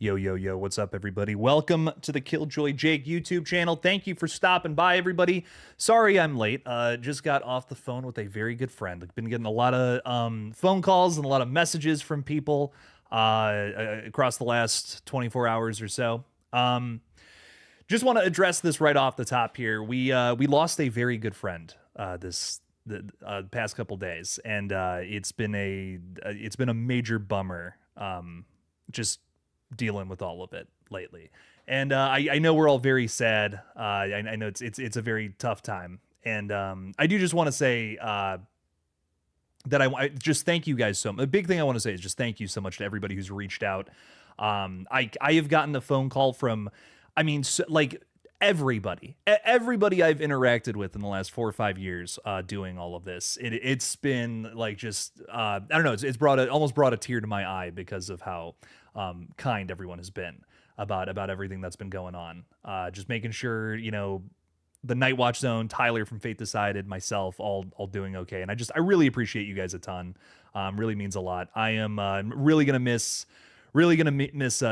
Yo, yo, yo, what's up, everybody? Welcome to the KillJoy Jake YouTube channel. Thank you for stopping by, everybody. Sorry I'm late. Just got off the phone with a very good friend. I've been getting a lot of phone calls and a lot of messages from people across the last 24 hours or so. Just want to address this right off the top here. We lost a very good friend the past couple days, and it's been a major bummer. Just dealing with all of it lately, and I know we're all very sad. I know it's a very tough time, and I do just want to say that I just thank you guys so much. The big thing I want to say is just thank you so much to everybody who's reached out. I have gotten a phone call from, like everybody I've interacted with in the last 4 or 5 years doing all of this. It's been like just I don't know, it's almost brought a tear to my eye because of how kind everyone has been about everything that's been going on. Just making sure, you know, the Night Watch Zone, Tyler from Fate Decided, myself, all doing okay. And I really appreciate you guys a ton. Really means a lot. I am really gonna miss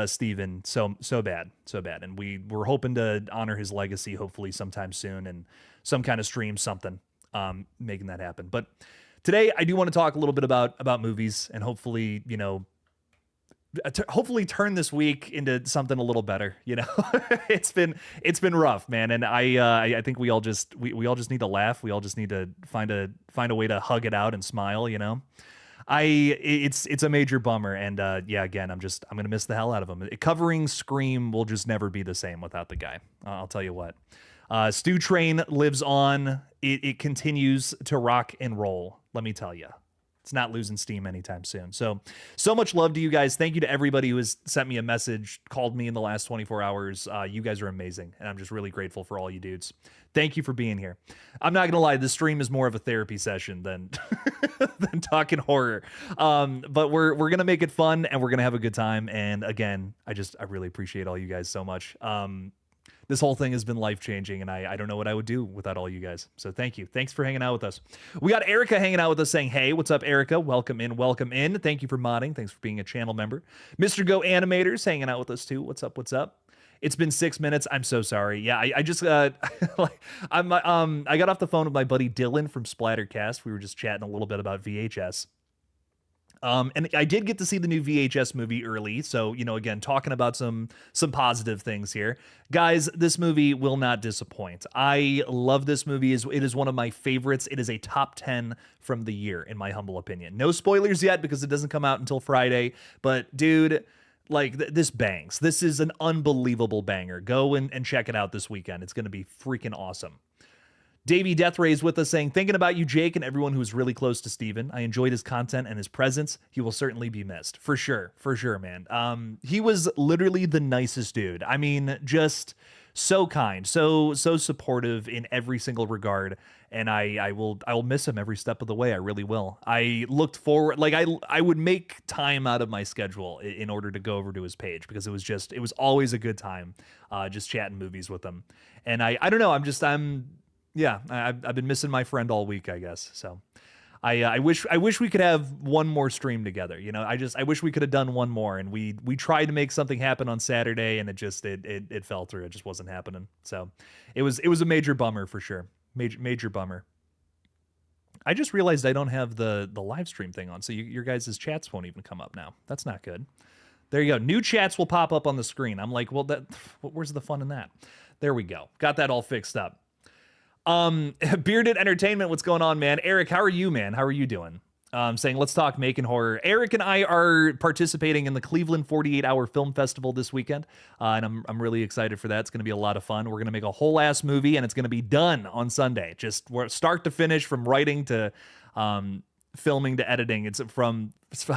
Steven so bad. And we're hoping to honor his legacy hopefully sometime soon, and some kind of stream, something, making that happen. But today I do want to talk a little bit about movies, and hopefully, you know, hopefully turn this week into something a little better. You know, it's been rough, man. And I think we all just need to laugh. We all just need to find a way to hug it out and smile, you know. It's a major bummer, and yeah, again, I'm gonna miss the hell out of him. Covering Scream will just never be the same without the guy. I'll tell you what. Stew Train lives on. It continues to rock and roll. Let me tell you, it's not losing steam anytime soon. So much love to you guys. Thank you to everybody who has sent me a message, called me in the last 24 hours. You guys are amazing, and I'm just really grateful for all you dudes. Thank you for being here. I'm not gonna lie, this stream is more of a therapy session than than talking horror. But we're gonna make it fun, and we're gonna have a good time. And again, I really appreciate all you guys so much. This whole thing has been life-changing, and I don't know what I would do without all you guys. So thank you. Thanks for hanging out with us. We got Erica hanging out with us saying, hey, what's up, Erica? Welcome in, welcome in. Thank you for modding. Thanks for being a channel member. Mr. Go Animators hanging out with us too. What's up, what's up? It's been 6 minutes. I'm so sorry. Yeah, I just like I got off the phone with my buddy Dylan from Splattercast. We were just chatting a little bit about VHS. And I did get to see the new VHS movie early. So, you know, again, talking about some positive things here. Guys, this movie will not disappoint. I love this movie. It is one of my favorites. It is a top 10 from the year, in my humble opinion. No spoilers yet because it doesn't come out until Friday. But, dude, like, this bangs. This is an unbelievable banger. Go and check it out this weekend. It's going to be freaking awesome. Davey Deathray is with us saying, thinking about you, Jake, and everyone who is really close to Steven. I enjoyed his content and his presence. He will certainly be missed. For sure, man. He was literally the nicest dude. I mean, just so kind, so supportive in every single regard. And I will miss him every step of the way. I really will. I looked forward, like I would make time out of my schedule in order to go over to his page, because it was always a good time, just chatting movies with him. And I don't know, yeah, I've been missing my friend all week, I guess. So I wish we could have one more stream together. You know, I wish we could have done one more, and we tried to make something happen on Saturday, and it fell through. It just wasn't happening. So it was a major bummer for sure. Major bummer. I just realized I don't have the live stream thing on, so your guys' chats won't even come up now. That's not good. There you go. New chats will pop up on the screen. I'm like, well, where's the fun in that? There we go. Got that all fixed up. Bearded Entertainment, what's going on, man? Eric, how are you, man? How are you doing? Saying, let's talk making horror. Eric and I are participating in the Cleveland 48-hour film festival this weekend, and I'm really excited for that. It's going to be a lot of fun. We're going to make a whole ass movie, and it's going to be done on Sunday. Just start to finish, from writing to filming to editing. It's from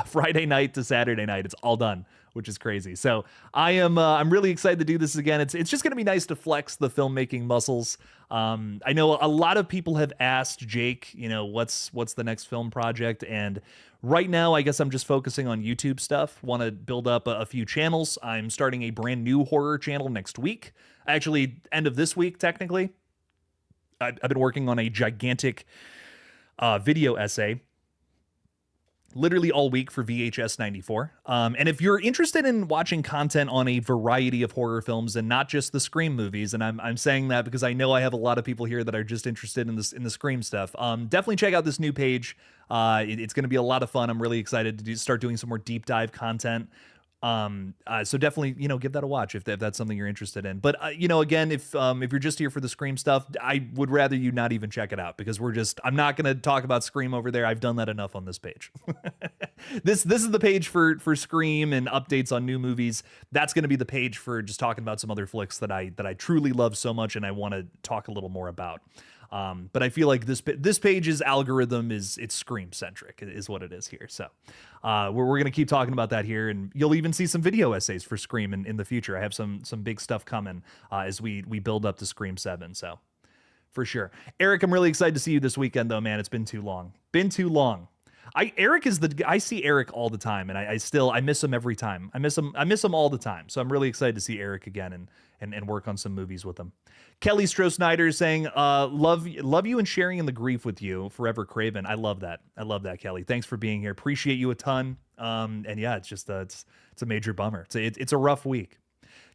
Friday night to Saturday night. It's all done, which is crazy. So I'm really excited to do this again. It's just going to be nice to flex the filmmaking muscles. I know a lot of people have asked Jake, you know, what's the next film project, and right now I guess I'm just focusing on YouTube stuff. Want to build up a few channels. I'm starting a brand new horror channel next week. Actually, end of this week technically. I've been working on a gigantic video essay literally all week for VHS 94. And if you're interested in watching content on a variety of horror films and not just the Scream movies, and I'm saying that because I know I have a lot of people here that are just interested in the Scream stuff, definitely check out this new page. It's going to be a lot of fun. I'm really excited to start doing some more deep dive content. So definitely, give that a watch if that's something you're interested in. But, again, if you're just here for the Scream stuff, I would rather you not even check it out because I'm not going to talk about Scream over there. I've done that enough on this page. This is the page for Scream and updates on new movies. That's going to be the page for just talking about some other flicks that I truly love so much and I want to talk a little more about. But I feel like this page's algorithm it's Scream centric is what it is here. So we're going to keep talking about that here, and you'll even see some video essays for Scream in the future. I have some big stuff coming as we build up to Scream 7. So for sure. Eric, I'm really excited to see you this weekend though, man. It's been too long. I see Eric all the time, and I miss him every time. I miss him all the time. So I'm really excited to see Eric again and work on some movies with him. Kelly Stroh-Snyder is saying, love you and sharing in the grief with you, Forever Craven. I love that, Kelly. Thanks for being here. Appreciate you a ton. And yeah, it's just it's a major bummer. It's a rough week.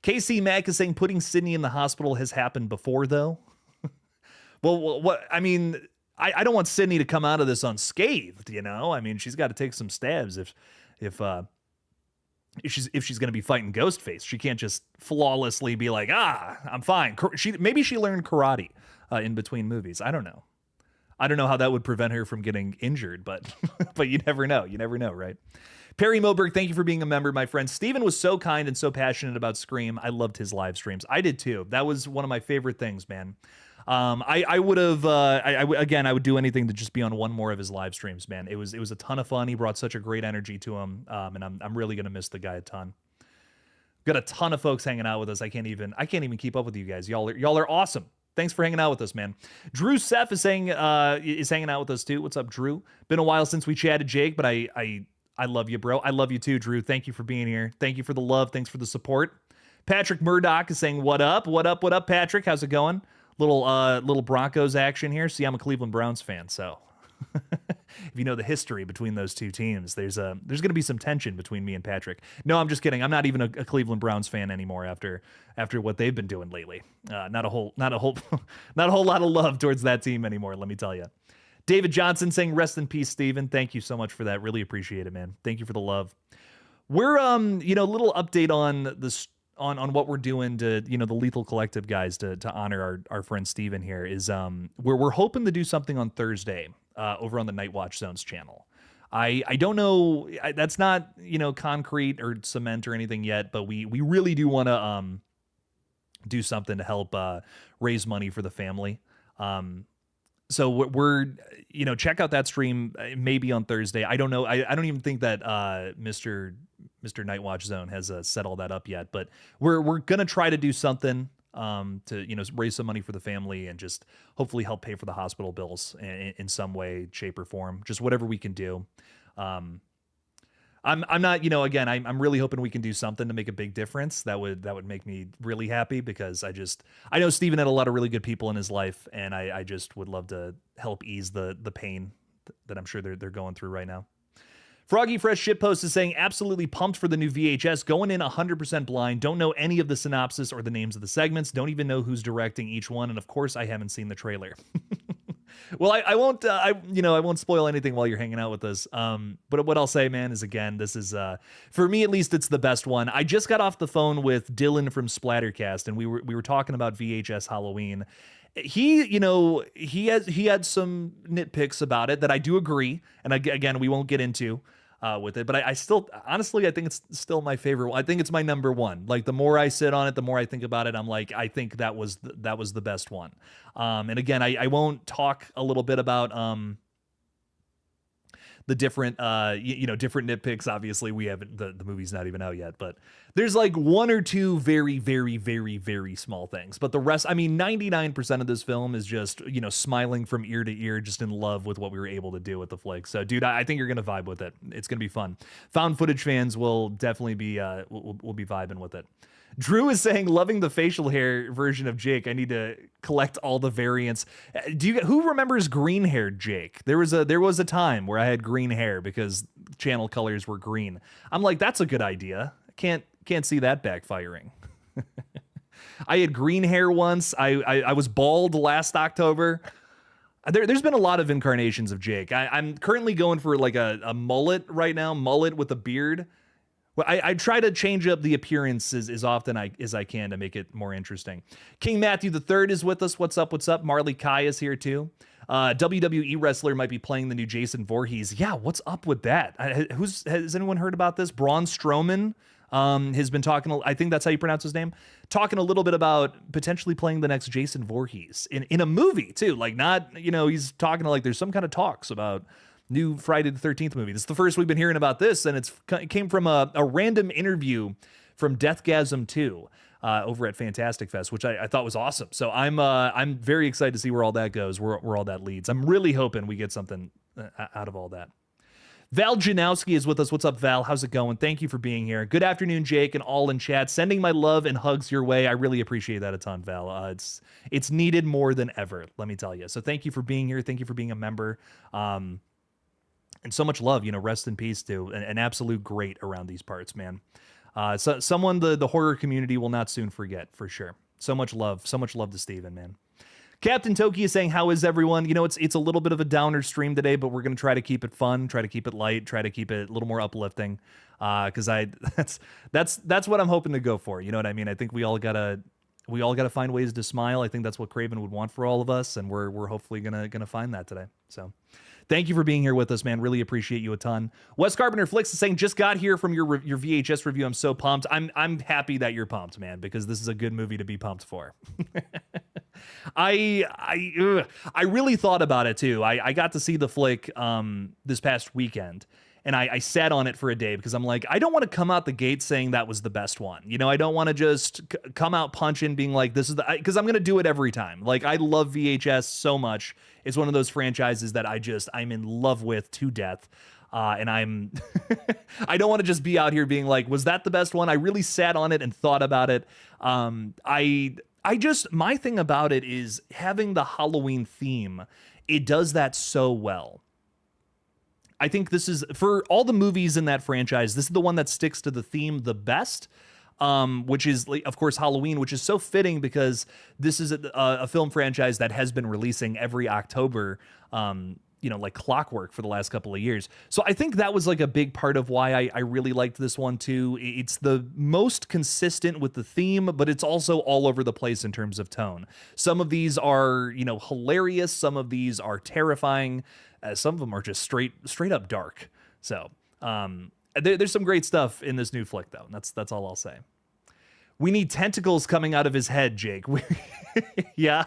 KC Mack is saying putting Sydney in the hospital has happened before though. Well, what I mean, I don't want Sydney to come out of this unscathed, I mean, she's got to take some stabs if she's going to be fighting Ghostface. She can't just flawlessly be like, I'm fine. Maybe she learned karate in between movies. I don't know. I don't know how that would prevent her from getting injured, but but you never know. You never know, right? Perry Moberg, thank you for being a member, my friend. Steven was so kind and so passionate about Scream. I loved his live streams. I did too. That was one of my favorite things, man. I would have, I would do anything to just be on one more of his live streams, man. It was a ton of fun. He brought such a great energy to him. And I'm really going to miss the guy a ton. Got a ton of folks hanging out with us. I can't even keep up with you guys. Y'all are awesome. Thanks for hanging out with us, man. Drew Seth is saying, is hanging out with us too. What's up, Drew? Been a while since we chatted, Jake, but I love you, bro. I love you too, Drew. Thank you for being here. Thank you for the love. Thanks for the support. Patrick Murdoch is saying, what up, Patrick? How's it going? Little Broncos action here. See, I'm a Cleveland Browns fan, so if you know the history between those two teams, there's going to be some tension between me and Patrick. No, I'm just kidding. I'm not even a Cleveland Browns fan anymore after what they've been doing lately. Not a whole lot of love towards that team anymore, let me tell you. David Johnson saying, rest in peace, Steven. Thank you so much for that. Really appreciate it, man. Thank you for the love. We're a little update on this on what we're doing to, the Lethal Collective guys to honor our friend Steven here is we're hoping to do something on Thursday over on the Night Watch Zones channel. I don't know, that's not, concrete or cement or anything yet, but we really do want to do something to help raise money for the family. So we're check out that stream maybe on Thursday. I don't know. I don't even think that Mr. Night Watch Zone has set all that up yet, but we're gonna try to do something to raise some money for the family and just hopefully help pay for the hospital bills in some way, shape, or form. Just whatever we can do. I'm not, again, I'm really hoping we can do something to make a big difference. That would make me really happy because I know Steven had a lot of really good people in his life, and I just would love to help ease the pain that I'm sure they're going through right now. Froggy Fresh Shitpost is saying, absolutely pumped for the new VHS, going in 100% blind, don't know any of the synopsis or the names of the segments, don't even know who's directing each one, and of course I haven't seen the trailer. Well, I won't spoil anything while you're hanging out with us. But what I'll say, man, is again, this is for me at least, it's the best one. I just got off the phone with Dylan from Splattercast, and we were talking about VHS Halloween. He had some nitpicks about it that I do agree, and again, we won't get into with it, but I still, honestly, I think it's still my favorite one. I think it's my number one. Like, the more I sit on it, the more I think about it, I'm like, I think that was the best one. And again, I won't talk a little bit about the different different nitpicks. Obviously, we haven't, the movie's not even out yet, but there's like one or two very, very, very, very small things. But the rest, 99% of this film is just, smiling from ear to ear, just in love with what we were able to do with the flick. So, dude, I think you're going to vibe with it. It's going to be fun. Found footage fans will definitely be, will be vibing with it. Drew is saying, loving the facial hair version of Jake. I need to collect all the variants. Who remembers green haired Jake? There was a time where I had green hair because channel colors were green. I'm like, that's a good idea. Can't see that backfiring. I had green hair once. I was bald last October. There's been a lot of incarnations of Jake. I'm currently going for like a mullet right now, mullet with a beard. Well, I try to change up the appearance as often as I can to make it more interesting. King Matthew III is with us. What's up? What's up? Marley Kai is here too. WWE wrestler might be playing the new Jason Voorhees. Yeah, what's up with that? Has anyone heard about this? Braun Strowman has been talking, I think that's how you pronounce his name, talking a little bit about potentially playing the next Jason Voorhees in a movie too. Like, not, he's talking like there's some kind of talks about new Friday the 13th movie. This is the first we've been hearing about this, and it came from a random interview from Deathgasm 2 over at Fantastic Fest, which I thought was awesome. So I'm very excited to see where all that goes, where all that leads. I'm really hoping we get something out of all that. Val Janowski is with us. What's up, Val? How's it going? Thank you for being here. Good afternoon, Jake, and all in chat. Sending my love and hugs your way. I really appreciate that a ton, Val. It's needed more than ever, let me tell you. So thank you for being here. Thank you for being a member. And so much love, rest in peace to an absolute great around these parts, man. So someone the horror community will not soon forget, for sure. So much love to Steven, man. Captain Toki is saying, how is everyone? It's a little bit of a downer stream today, but we're going to try to keep it fun, try to keep it light, try to keep it a little more uplifting. Because that's what I'm hoping to go for. You know what I mean? I think we all gotta find ways to smile. I think that's what Craven would want for all of us, and we're hopefully gonna find that today. So thank you for being here with us, man. Really appreciate you a ton. Wes Carpenter Flicks is saying, just got here from your VHS review. I'm so pumped. I'm happy that you're pumped, man, because this is a good movie to be pumped for. I really thought about it too. I got to see the flick this past weekend, and I sat on it for a day because I'm like, I don't want to come out the gate saying that was the best one. I don't want to just come out punching being like, this is because I'm going to do it every time. Like, I love VHS so much. It's one of those franchises that I'm in love with to death. And I don't want to just be out here being like, was that the best one? I really sat on it and thought about it. My thing about it is having the Halloween theme. It does that so well. I think this is, for all the movies in that franchise, this is the one that sticks to the theme the best, which is, of course, Halloween, which is so fitting because this is a film franchise that has been releasing every October, like clockwork for the last couple of years. So I think that was like a big part of why I really liked this one too. It's the most consistent with the theme, but it's also all over the place in terms of tone. Some of these are, hilarious. Some of these are terrifying. Some of them are just straight up dark. So there's some great stuff in this new flick though. That's all I'll say. We need tentacles coming out of his head, Jake. Yeah.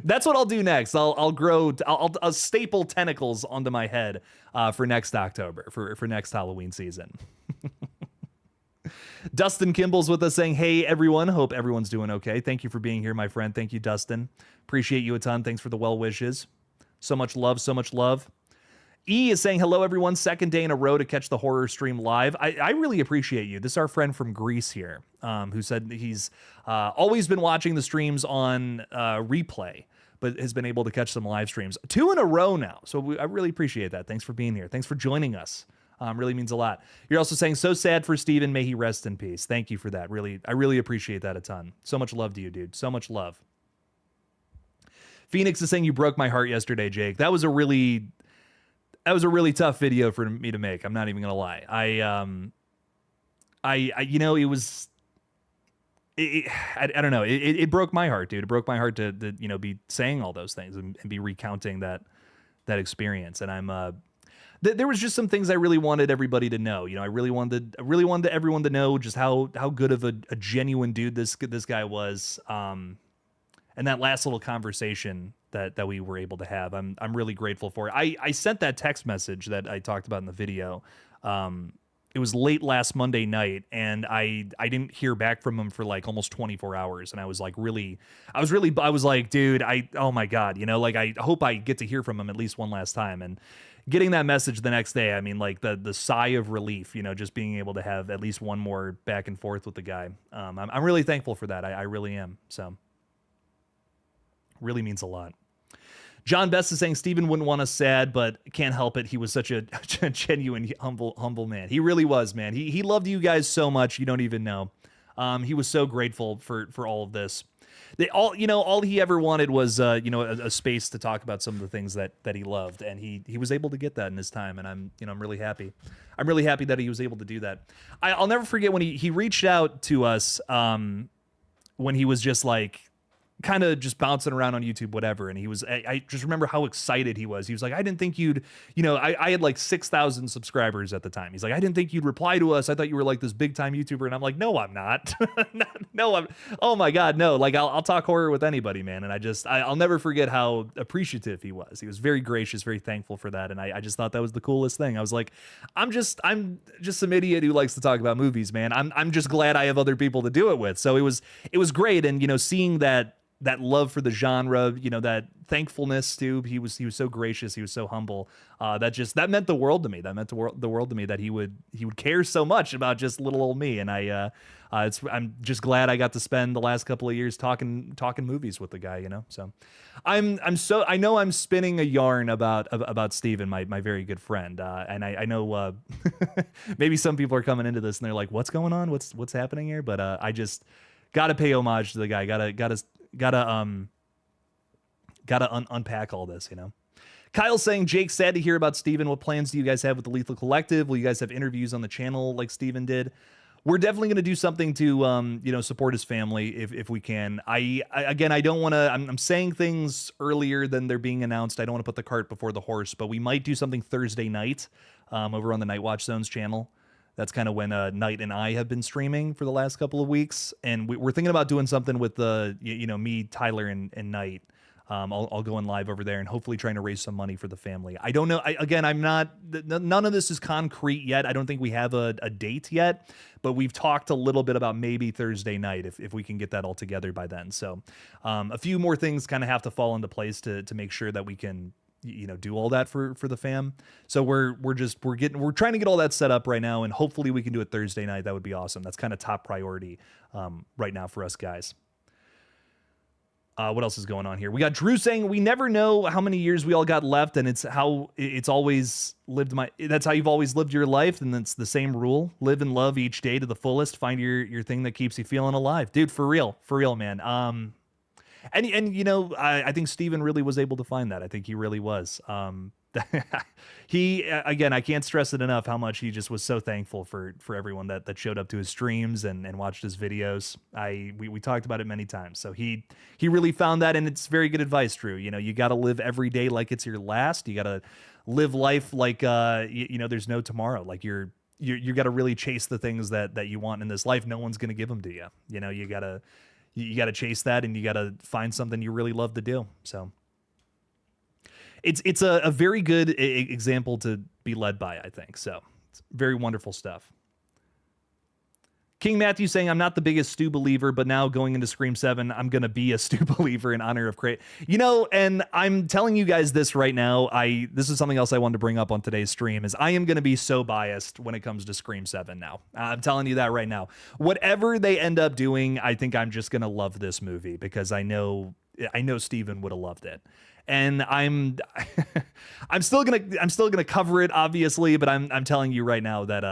That's what I'll do next. I'll staple tentacles onto my head for next October, for next Halloween season. Dustin Kimball's with us saying, hey, everyone. Hope everyone's doing okay. Thank you for being here, my friend. Thank you, Dustin. Appreciate you a ton. Thanks for the well wishes. So much love, so much love. E is saying, hello, everyone. Second day in a row to catch the horror stream live. I really appreciate you. This is our friend from Greece here, who said he's always been watching the streams on replay, but has been able to catch some live streams 2 in a row now. So I really appreciate that. Thanks for being here. Thanks for joining us. Really means a lot. You're also saying, so sad for Steven. May he rest in peace. Thank you for that. I really appreciate that a ton. So much love to you, dude. So much love. Phoenix is saying, you broke my heart yesterday, Jake. That was a really tough video for me to make. I'm not even gonna lie. I don't know. It broke my heart, dude. It broke my heart to be saying all those things and be recounting that experience. And there was just some things I really wanted everybody to know. I really wanted everyone to know just how good of a genuine dude this guy was. And that last little conversation that we were able to have, I'm really grateful for. I sent that text message that I talked about in the video. It was late last Monday night, and I didn't hear back from him for like almost 24 hours. And I was like, I was like, dude, oh my God, I hope I get to hear from him at least one last time. And getting that message the next day, I mean, like the sigh of relief, you know, just being able to have at least one more back and forth with the guy. I'm really thankful for that. I really am. So really means a lot. John Best is saying Steven wouldn't want us sad, but can't help it. He was such a genuine, humble man. He really was, man. He loved you guys so much. You don't even know. He was so grateful for all of this. All he ever wanted was, a space to talk about some of the things that he loved. And he was able to get that in his time. And I'm really happy. I'm really happy that he was able to do that. I'll never forget when he reached out to us, when he was just like, kind of just bouncing around on YouTube, whatever. And I just remember how excited he was. He was like, I didn't think you'd, I had like 6,000 subscribers at the time. He's like, I didn't think you'd reply to us. I thought you were like this big time YouTuber. And I'm like, no, I'm not. No, oh my God, no. Like I'll talk horror with anybody, man. And I'll never forget how appreciative he was. He was very gracious, very thankful for that. And I just thought that was the coolest thing. I was like, I'm just some idiot who likes to talk about movies, man. I'm just glad I have other people to do it with. So it was great. And, seeing that love for the genre, that thankfulness too. He was so gracious. He was so humble. That meant the world to me. That meant the world to me that he would care so much about just little old me. And I'm just glad I got to spend the last couple of years talking movies with the guy, So I know I'm spinning a yarn about Steven, my very good friend. And I know maybe some people are coming into this and they're like, what's going on? What's happening here? But I just gotta pay homage to the guy. Gotta unpack all this, Kyle's saying, Jake, sad to hear about Steven. What plans do you guys have with the Lethal Collective? Will you guys have interviews on the channel like Steven did? We're definitely going to do something to, support his family if we can. I don't want to, I'm saying things earlier than they're being announced. I don't want to put the cart before the horse, but we might do something Thursday night over on the Night Watch Zones channel. That's kind of when Knight and I have been streaming for the last couple of weeks. And we're thinking about doing something with me, Tyler, and Knight. I'll go in live over there and hopefully trying to raise some money for the family. I don't know. I'm not, none of this is concrete yet. I don't think we have a date yet, but we've talked a little bit about maybe Thursday night if we can get that all together by then. So a few more things kind of have to fall into place to make sure that we can, do all that for the fam. So we're trying to get all that set up right now, and hopefully we can do it Thursday night. That would be awesome. That's kind of top priority right now for us guys. What else is going on here? We got Drew saying, we never know how many years we all got left, and that's how you've always lived your life, and that's the same rule. Live and love each day to the fullest. Find your thing that keeps you feeling alive. Dude, for real, man. I think Steven really was able to find that. I think he really was. I can't stress it enough how much he just was so thankful for everyone that showed up to his streams and watched his videos. We talked about it many times. So he really found that, and it's very good advice, Drew. You got to live every day like it's your last. You got to live life like there's no tomorrow. Like you got to really chase the things that you want in this life. No one's going to give them to you. You got to chase that, and you got to find something you really love to do. So it's a very good example to be led by, I think. So it's very wonderful stuff. King Matthew saying, I'm not the biggest Stu believer, but now going into Scream 7, I'm going to be a Stu believer in honor of Craig. And I'm telling you guys this right now. This is something else I wanted to bring up on today's stream, is I am going to be so biased when it comes to Scream 7 now. I'm telling you that right now. Whatever they end up doing, I think I'm just going to love this movie because I know Steven would have loved it. And I'm still gonna cover it, obviously, but I'm telling you right now that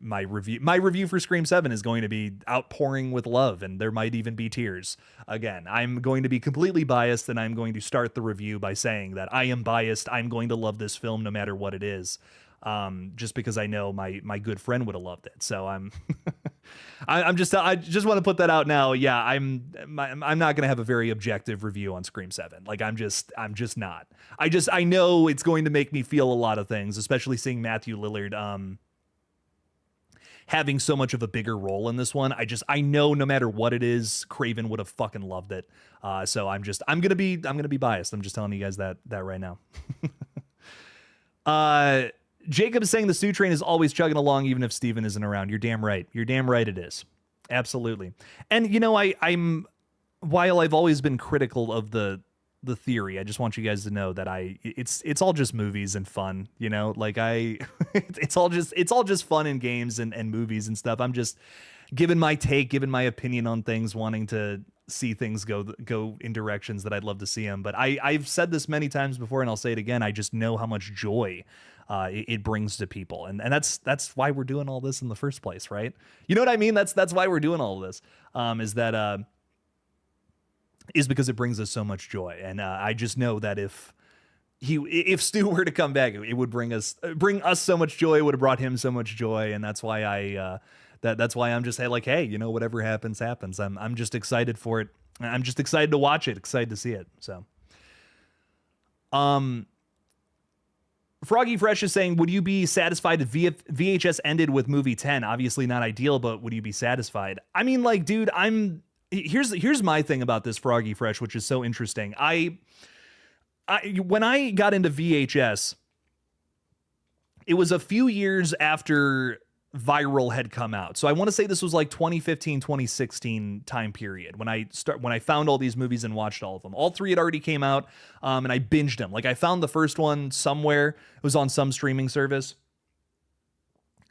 my review for Scream 7 is going to be outpouring with love, and there might even be tears. Again, I'm going to be completely biased, and I'm going to start the review by saying that I am biased. I'm going to love this film no matter what it is. Just because I know my good friend would have loved it. So I just want to put that out now. Yeah, I'm not going to have a very objective review on Scream 7. Like I'm just not. I know it's going to make me feel a lot of things, especially seeing Matthew Lillard having so much of a bigger role in this one. I know no matter what it is, Craven would have fucking loved it. So I'm going to be biased. I'm just telling you guys that right now. Jacob is saying the Stu train is always chugging along even if Steven isn't around. You're damn right. You're damn right it is. Absolutely. And while I've always been critical of the the theory. I just want you guys to know that it's all just movies and fun, you know, like it's all just fun and games and movies and stuff. I'm just giving my take, giving my opinion on things, wanting to see things go in directions that I'd love to see them. But I've said this many times before, and I'll say it again. I just know how much joy it brings to people, and that's why we're doing all this in the first place, right? You know what I mean? That's why we're doing all of this. Is because it brings us so much joy, and I just know that if Stu were to come back, it would bring us so much joy. It would have brought him so much joy, and that's why that's why I'm just like, hey, you know, whatever happens. I'm just excited for it. I'm just excited to watch it, excited to see it. So, Froggy Fresh is saying, would you be satisfied if VHS ended with movie 10? Obviously not ideal, but would you be satisfied? I mean, like, dude, here's my thing about this, Froggy Fresh, which is so interesting. When I got into VHS, it was a few years after Viral had come out. So I want to say this was like 2015, 2016 time period when I found all these movies and watched all of them. All three had already came out, and I binged them. Like, I found the first one somewhere. It was on some streaming service.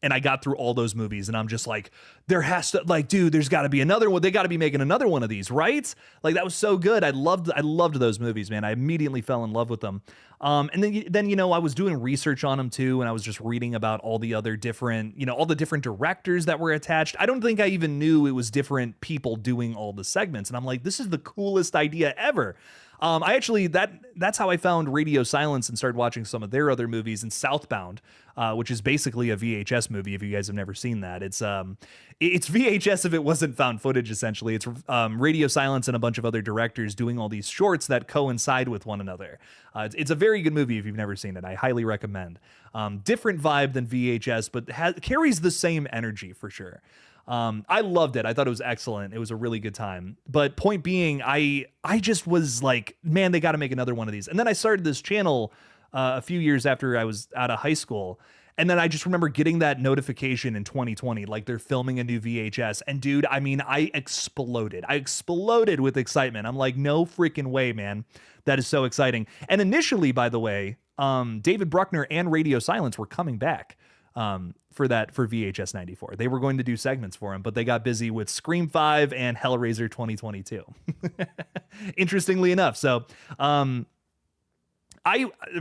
And I got through all those movies, and I'm just like, there has to, like, dude, there's got to be another one. They got to be making another one of these, right? Like, that was so good. I loved those movies, man. I immediately fell in love with them. And then, you know, I was doing research on them too, and I was just reading about all the other different, you know, all the different directors that were attached. I don't think I even knew it was different people doing all the segments. And I'm like, this is the coolest idea ever. I actually, that's how I found Radio Silence and started watching some of their other movies, and Southbound, which is basically a VHS movie. If you guys have never seen that, it's VHS if it wasn't found footage. Essentially, it's Radio Silence and a bunch of other directors doing all these shorts that coincide with one another. It's a very good movie if you've never seen it. I highly recommend. Different vibe than VHS, but carries the same energy for sure. I loved it. I thought it was excellent. It was a really good time. But point being, I just was like, man, they got to make another one of these. And then I started this channel a few years after I was out of high school. And then I just remember getting that notification in 2020, like they're filming a new VHS. And dude, I mean, I exploded. I exploded with excitement. I'm like, no freaking way, man. That is so exciting. And initially, by the way, David Bruckner and Radio Silence were coming back for VHS 94. They were going to do segments for him, but they got busy with Scream 5 and Hellraiser 2022. Interestingly enough. So,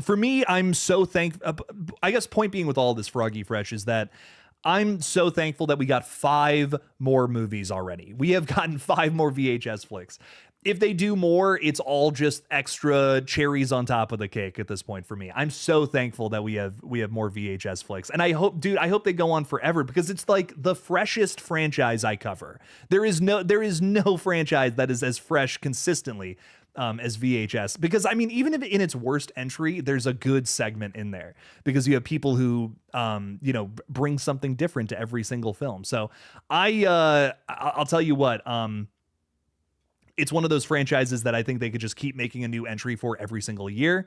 for me, I'm so thankful. I guess point being with all this, Froggy Fresh, is that I'm so thankful that we got 5 more movies already. We have gotten 5 more VHS flicks. If they do more, it's all just extra cherries on top of the cake at this point for me. I'm so thankful that we have more VHS flicks. And I hope they go on forever, because it's like the freshest franchise I cover. There is no franchise that is as fresh consistently as VHS, because I mean, even if in its worst entry, there's a good segment in there, because you have people who bring something different to every single film. So I'll tell you what, it's one of those franchises that I think they could just keep making a new entry for every single year,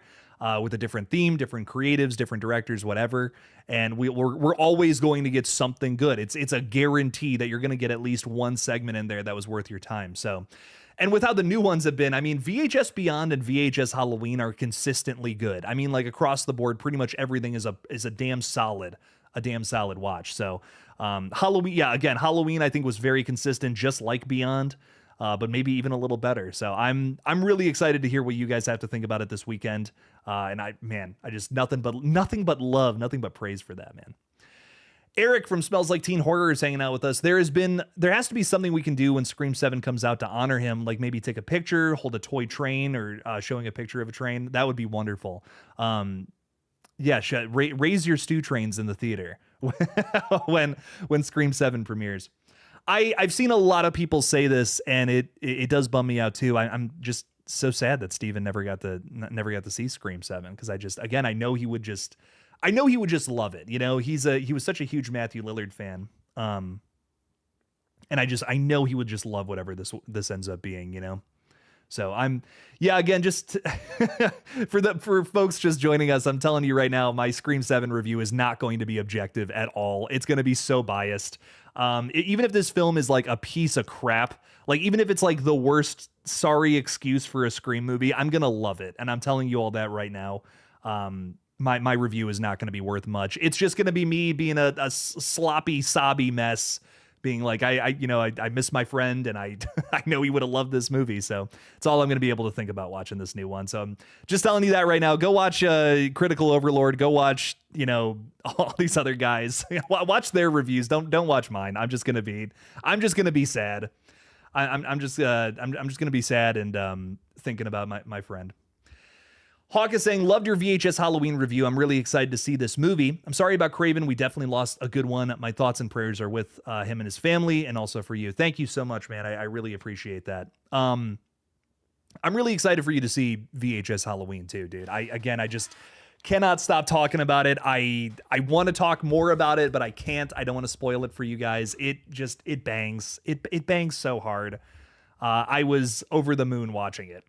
with a different theme, different creatives, different directors, whatever. And we're always going to get something good. It's a guarantee that you're going to get at least one segment in there that was worth your time. So, and with how the new ones have been, I mean, VHS Beyond and VHS Halloween are consistently good. I mean, like across the board, pretty much everything is a damn solid watch. So, Halloween, yeah, again, Halloween I think was very consistent, just like Beyond. But maybe even a little better. So I'm really excited to hear what you guys have to think about it this weekend. And I just nothing but love, nothing but praise for that, man. Eric from Smells Like Teen Horror is hanging out with us. There has to be something we can do when Scream 7 comes out to honor him, like maybe take a picture, hold a toy train, or showing a picture of a train. That would be wonderful. Raise your stew trains in the theater when Scream 7 premieres. I've seen a lot of people say this, and it does bum me out too. I'm just so sad that Steven never got to see Scream 7, because I know he would just love it. You know, he was such a huge Matthew Lillard fan. And I know he would just love whatever this ends up being, you know. So again, just for folks just joining us, I'm telling you right now, my Scream 7 review is not going to be objective at all. It's going to be so biased. Even if this film is like a piece of crap, like even if it's like the worst sorry excuse for a Scream movie, I'm gonna love it, and I'm telling you all that right now. My review is not going to be worth much. It's just going to be me being a sloppy, sobby mess, being like, I miss my friend, and I I know he would have loved this movie. So it's all I'm going to be able to think about watching this new one. So I'm just telling you that right now. Go watch Critical Overlord. Go watch, all these other guys. Watch their reviews. Don't watch mine. I'm just going to be sad. I'm just going to be sad and thinking about my friend. Hawk is saying, loved your VHS Halloween review. I'm really excited to see this movie. I'm sorry about Craven. We definitely lost a good one. My thoughts and prayers are with him and his family, and also for you. Thank you so much, man. I really appreciate that. I'm really excited for you to see VHS Halloween too, dude. I just cannot stop talking about it. I want to talk more about it, but I can't. I don't want to spoil it for you guys. It bangs. It bangs so hard. I was over the moon watching it.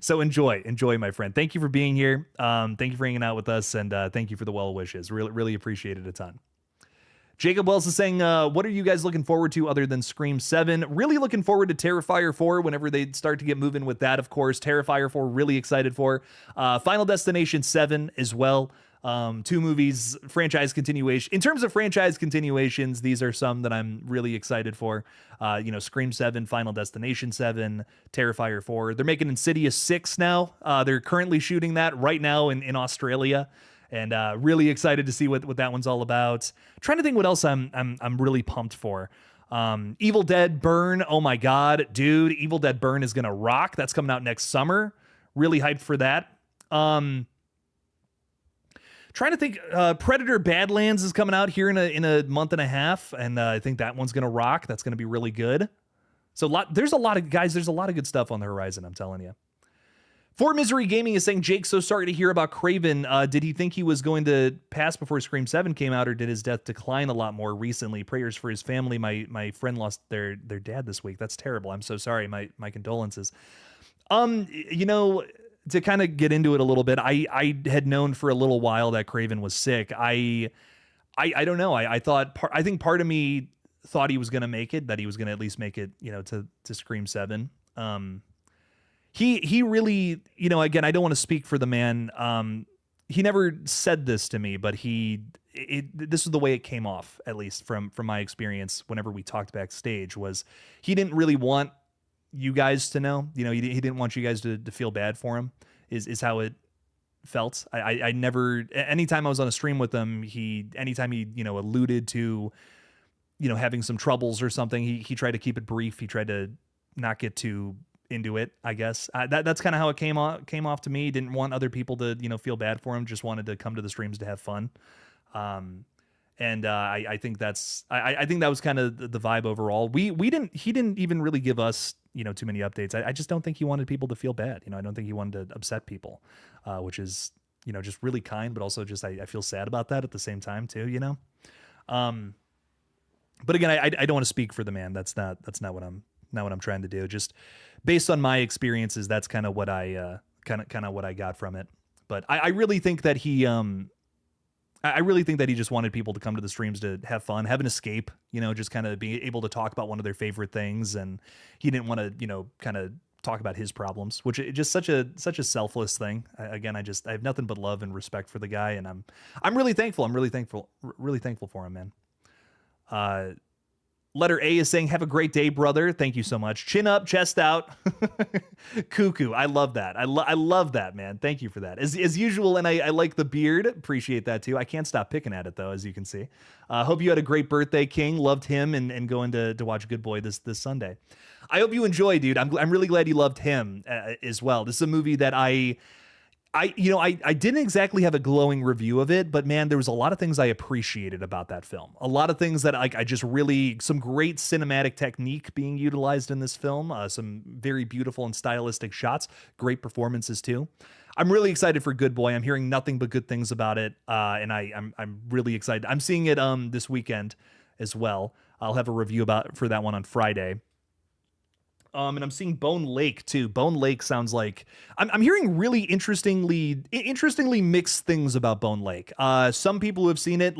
So enjoy, my friend. Thank you for being here. Thank you for hanging out with us, and thank you for the well wishes. Really appreciate it a ton. Jacob Wells is saying, what are you guys looking forward to other than Scream 7? Really looking forward to Terrifier 4 whenever they start to get moving with that, of course. Terrifier 4, really excited for. Final Destination 7 as well. 2 movies, franchise continuation. In terms of franchise continuations, these are some that I'm really excited for. Scream 7, Final Destination 7, Terrifier 4. They're making Insidious 6 now. They're currently shooting that right now in Australia, and really excited to see what that one's all about. Trying to think what else I'm really pumped for. Evil Dead Burn. Oh my God, dude, Evil Dead Burn is gonna rock. That's coming out next summer. Really hyped for that. Trying to think, Predator Badlands is coming out here in a month and a half, and I think that one's gonna rock. That's gonna be really good. So there's a lot of good stuff on the horizon, I'm telling you. For Misery Gaming is saying, Jake, so sorry to hear about Craven. Did he think he was going to pass before Scream 7 came out, or did his death decline a lot more recently? Prayers for his family. My friend lost their dad this week. That's terrible. I'm so sorry. My condolences. To kind of get into it a little bit, I had known for a little while that Craven was sick. I don't know. I think part of me thought he was going to make it, that he was going to at least make it, to Scream 7. He really, again, I don't want to speak for the man. He never said this to me, but this is the way it came off, at least from my experience whenever we talked backstage, was he didn't really want you guys to know, he didn't want you guys to feel bad for him, is how it felt. I never, anytime I was on a stream with him, anytime he alluded to, having some troubles or something, he tried to keep it brief. He tried to not get too into it, I guess. That's kind of how it came off to me. He didn't want other people to, feel bad for him, just wanted to come to the streams to have fun. And I think I think that was kind of the vibe overall. He didn't even really give us, too many updates. I just don't think he wanted people to feel bad. I don't think he wanted to upset people, which is, just really kind, but also just, I feel sad about that at the same time too, but again, I don't want to speak for the man. That's not what I'm trying to do. Just based on my experiences, that's kind of what I got from it. But I really think that he just wanted people to come to the streams to have fun, have an escape, just kind of be able to talk about one of their favorite things. And he didn't want to, kind of talk about his problems, which is just such a selfless thing. Again, I have nothing but love and respect for the guy. And I'm really thankful. I'm really thankful for him, man. Letter A is saying, have a great day, brother. Thank you so much. Chin up, chest out. Cuckoo. I love that. I love that, man. Thank you for that. As usual, and I like the beard. Appreciate that, too. I can't stop picking at it, though, as you can see. Hope you had a great birthday, King. Loved him and going to watch Good Boy this Sunday. I hope you enjoy, dude. I'm really glad you loved him as well. This is a movie that I didn't exactly have a glowing review of it, but man, there was a lot of things I appreciated about that film. A lot of things that I just really, some great cinematic technique being utilized in this film. Some very beautiful and stylistic shots, great performances too. I'm really excited for Good Boy. I'm hearing nothing but good things about it. And I'm really excited. I'm seeing it this weekend as well. I'll have a review for that one on Friday. And I'm seeing Bone Lake too. Bone Lake sounds like I'm hearing really interestingly mixed things about Bone Lake. Some people who have seen it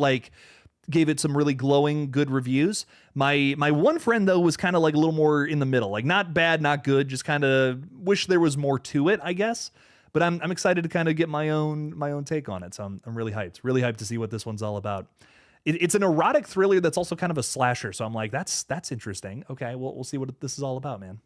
gave it some really glowing, good reviews. My one friend though was kind of like a little more in the middle, like not bad, not good, just kind of wish there was more to it, I guess. But I'm excited to kind of get my own take on it. So I'm really hyped to see what this one's all about. It's an erotic thriller that's also kind of a slasher. So I'm like, that's interesting. Okay, well, we'll see what this is all about, man.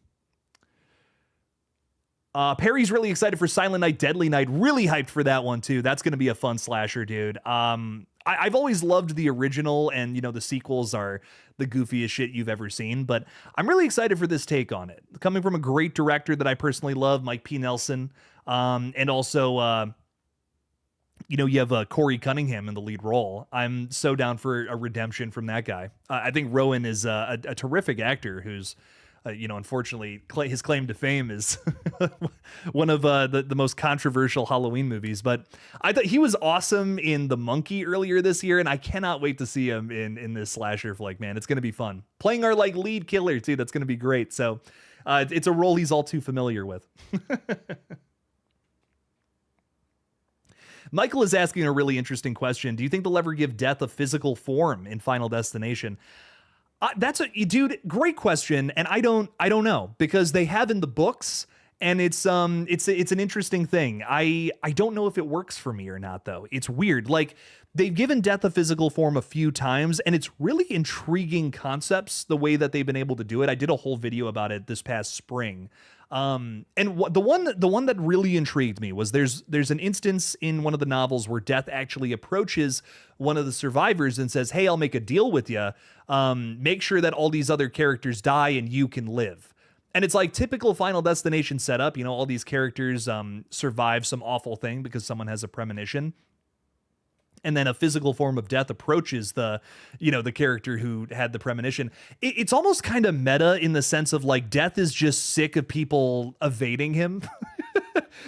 Perry's really excited for Silent Night, Deadly Night. Really hyped for that one too. That's going to be a fun slasher, dude. I've always loved the original, and the sequels are the goofiest shit you've ever seen. But I'm really excited for this take on it, coming from a great director that I personally love, Mike P. Nelson, and also you have Corey Cunningham in the lead role. I'm so down for a redemption from that guy. I think Rowan is a terrific actor who's. Unfortunately, his claim to fame is one of the most controversial Halloween movies. But I thought he was awesome in The Monkey earlier this year, and I cannot wait to see him in this slasher flick, man. It's going to be fun. Playing our lead killer, too. That's going to be great. So it's a role he's all too familiar with. Michael is asking a really interesting question. Do you think they'll ever give death a physical form in Final Destination? That's dude, great question, and I don't know, because they have in the books, and it's an interesting thing. I don't know if it works for me or not, though. It's weird. Like, they've given death a physical form a few times, and it's really intriguing concepts the way that they've been able to do it. I did a whole video about it this past spring. And the one that really intrigued me was there's an instance in one of the novels where death actually approaches one of the survivors and says, "Hey, I'll make a deal with you. Make sure that all these other characters die and you can live." And it's like typical Final Destination setup. All these characters survive some awful thing because someone has a premonition. And then a physical form of death approaches the character who had the premonition. It's almost kind of meta in the sense of like death is just sick of people evading him.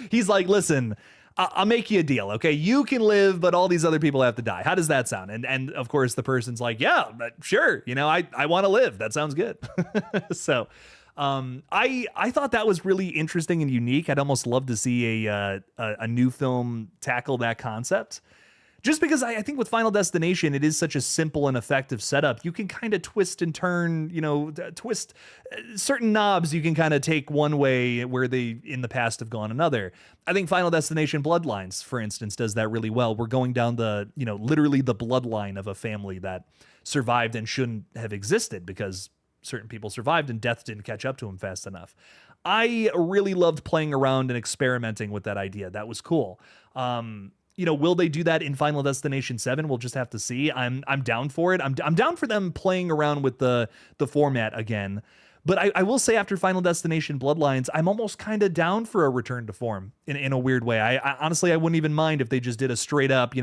He's like, listen, I'll make you a deal. Okay, you can live, but all these other people have to die. How does that sound? And of course the person's like, yeah, but sure. I want to live. That sounds good. So I thought that was really interesting and unique. I'd almost love to see a new film tackle that concept. Just because I think with Final Destination, it is such a simple and effective setup. You can kind of twist and turn, twist certain knobs. You can kind of take one way where they in the past have gone another. I think Final Destination Bloodlines, for instance, does that really well. We're going down the, literally the bloodline of a family that survived and shouldn't have existed because certain people survived and death didn't catch up to them fast enough. I really loved playing around and experimenting with that idea. That was cool. Will they do that in Final Destination 7? We'll just have to see. I'm down for it. I'm down for them playing around with the format again. But I will say after Final Destination Bloodlines, I'm almost kind of down for a return to form in a weird way. I honestly, I wouldn't even mind if they just did a straight up,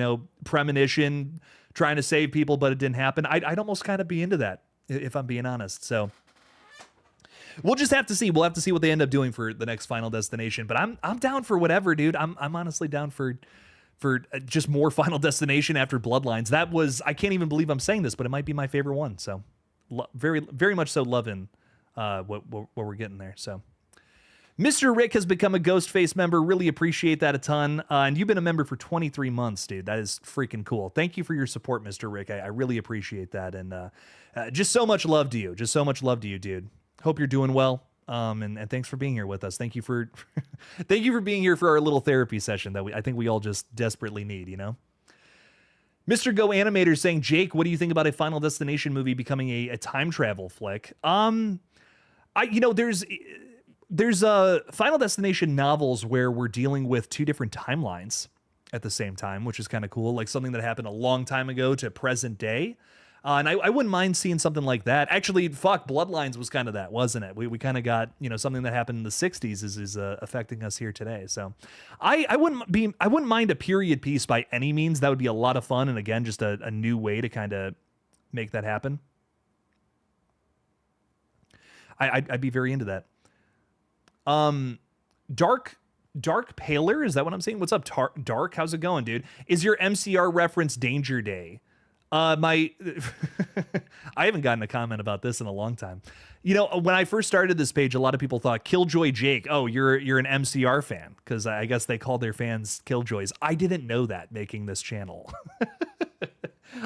premonition, trying to save people, but it didn't happen. I'd almost kind of be into that, if I'm being honest. So we'll just have to see. We'll have to see what they end up doing for the next Final Destination. But I'm down for whatever, dude. I'm honestly down for just more Final Destination after Bloodlines. That was, I can't even believe I'm saying this, but it might be my favorite one. So very, very much so loving what we're getting there. So Mr. Rick has become a Ghostface member. Really appreciate that a ton. And you've been a member for 23 months, dude. That is freaking cool. Thank you for your support, Mr. Rick. I really appreciate that. And just so much love to you. Just so much love to you, dude. Hope you're doing well. And thanks for being here with us. Thank you for being here for our little therapy session that I think we all just desperately need, Mr. Go Animator saying, Jake, what do you think about a Final Destination movie becoming a time travel flick? There's Final Destination novels where we're dealing with two different timelines at the same time, which is kind of cool. Like something that happened a long time ago to present day. And I wouldn't mind seeing something like that. Actually, Bloodlines was kind of that, wasn't it? We kind of got, something that happened in the 60s is affecting us here today. So I wouldn't mind a period piece by any means. That would be a lot of fun. And again, just a new way to kind of make that happen. I'd be very into that. Dark Paler, is that what I'm saying? What's up, Dark? How's it going, dude? Is your MCR reference Danger Day? I haven't gotten a comment about this in a long time. When I first started this page, a lot of people thought KillJoy Jake, oh, you're an MCR fan, because I guess they called their fans Killjoys. I didn't know that making this channel.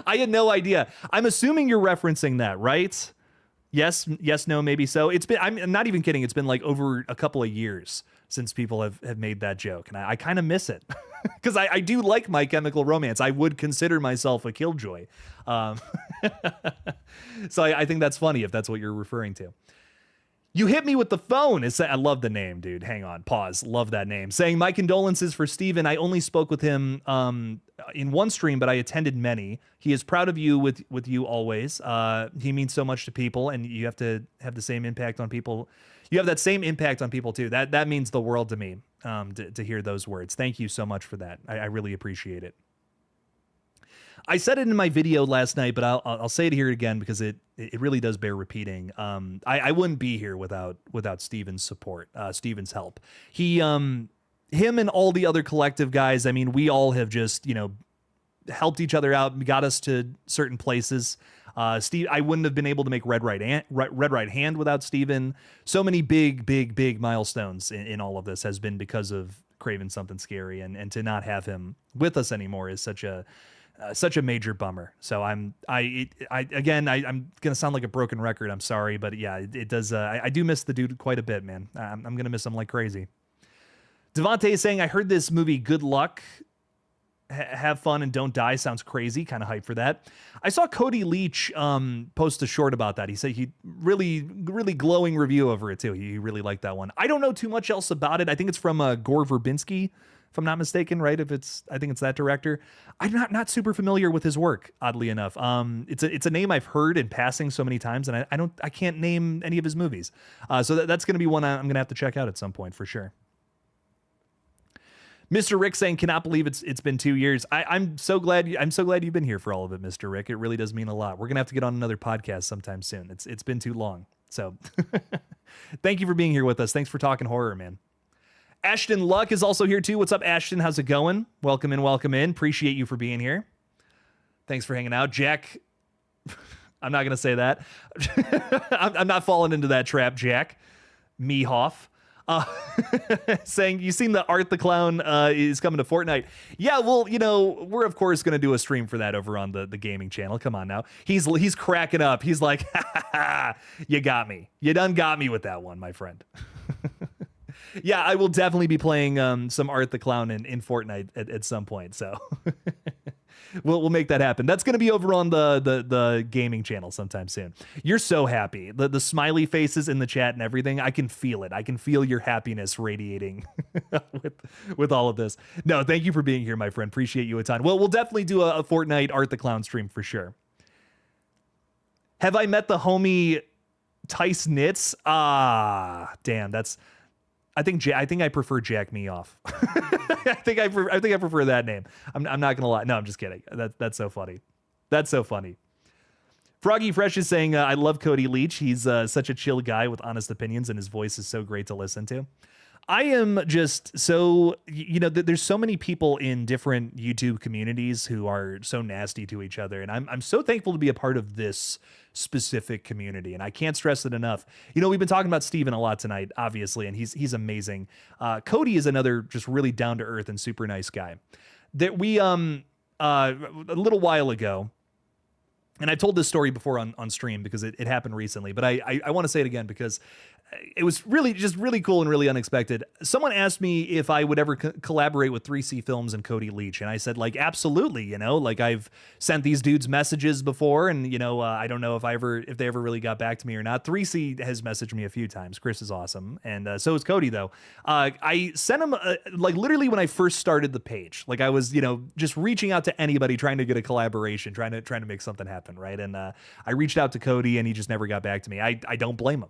I had no idea. I'm assuming you're referencing that, right? Yes, no, maybe so. It's been, I'm not even kidding. It's been like over a couple of years since people have made that joke. And I kind of miss it because I do like My Chemical Romance. I would consider myself a killjoy. So I think that's funny if that's what you're referring to. You hit me with the phone. I love the name, dude. Hang on, pause. Love that name. Saying, my condolences for Steven. I only spoke with him in one stream, but I attended many. He is proud of you with you always. He means so much to people, and you have to have the same impact on people. You have that same impact on people too. That means the world to me to hear those words. Thank you so much for that. I really appreciate it. I said it in my video last night, but I'll say it here again because it really does bear repeating. I wouldn't be here without Steven's support, Steven's help. Him and all the other collective guys. I mean, we all have just, helped each other out, got us to certain places. Steve, I wouldn't have been able to make Red Right Hand without Steven. So many big milestones in all of this has been because of Craven Something Scary, and to not have him with us anymore is such a major bummer. So I'm gonna sound like a broken record. I'm sorry, but yeah, it does. I do miss the dude quite a bit, man. I'm gonna miss him like crazy. Devontae is saying, I heard this movie Good Luck, Have Fun and Don't Die sounds crazy. Kind of hyped for that. I saw Cody Leach post a short about that. He said he really glowing review over it too. He really liked that one. I don't know too much else about it. I think it's from Gore Verbinski, if I'm not mistaken, right? I think it's that director. I'm not super familiar with his work, oddly enough. It's a name I've heard in passing so many times, and I can't name any of his movies. So that's going to be one I'm going to have to check out at some point for sure. Mr. Rick saying, cannot believe it's been 2 years. I'm so glad you've been here for all of it, Mr. Rick. It really does mean a lot. We're going to have to get on another podcast sometime soon. It's been too long. So thank you for being here with us. Thanks for talking horror, man. Ashton Luck is also here too. What's up, Ashton? How's it going? Welcome in. Appreciate you for being here. Thanks for hanging out. Jack, I'm not going to say that. I'm not falling into that trap, Jack. Mehoff. Saying, you seen the Art the Clown is coming to Fortnite. Yeah, well, we're of course going to do a stream for that over on the gaming channel. Come on now. He's cracking up. He's like, you got me. You done got me with that one, my friend. Yeah, I will definitely be playing some Art the Clown in Fortnite at some point. So we'll make that happen. That's going to be over on the gaming channel sometime soon. You're so happy. The smiley faces in the chat and everything. I can feel it. I can feel your happiness radiating with all of this. No, thank you for being here, my friend. Appreciate you a ton. Well, we'll definitely do a Fortnite Art the Clown stream for sure. Have I met the homie Tice Knits? Ah, damn. I think I prefer Jack Me Off. I think I prefer that name. I'm not gonna lie. No, I'm just kidding. That's so funny. That's so funny. Froggy Fresh is saying, I love Cody Leach. He's such a chill guy with honest opinions, and his voice is so great to listen to. I am just so, there's so many people in different YouTube communities who are so nasty to each other. And I'm so thankful to be a part of this specific community. And I can't stress it enough. We've been talking about Steven a lot tonight, obviously, and he's amazing. Cody is another just really down to earth and super nice guy that we, a little while ago, and I told this story before on stream because it happened recently, but I want to say it again because it was really cool and really unexpected. Someone asked me if I would ever collaborate with 3C Films and Cody Leach. And I said, absolutely, I've sent these dudes messages before, and, I don't know if they ever really got back to me or not. 3C has messaged me a few times. Chris is awesome. And so is Cody, though. I sent him, literally when I first started the page, I was, just reaching out to anybody trying to get a collaboration, trying to make something happen, right? And I reached out to Cody, and he just never got back to me. I don't blame him.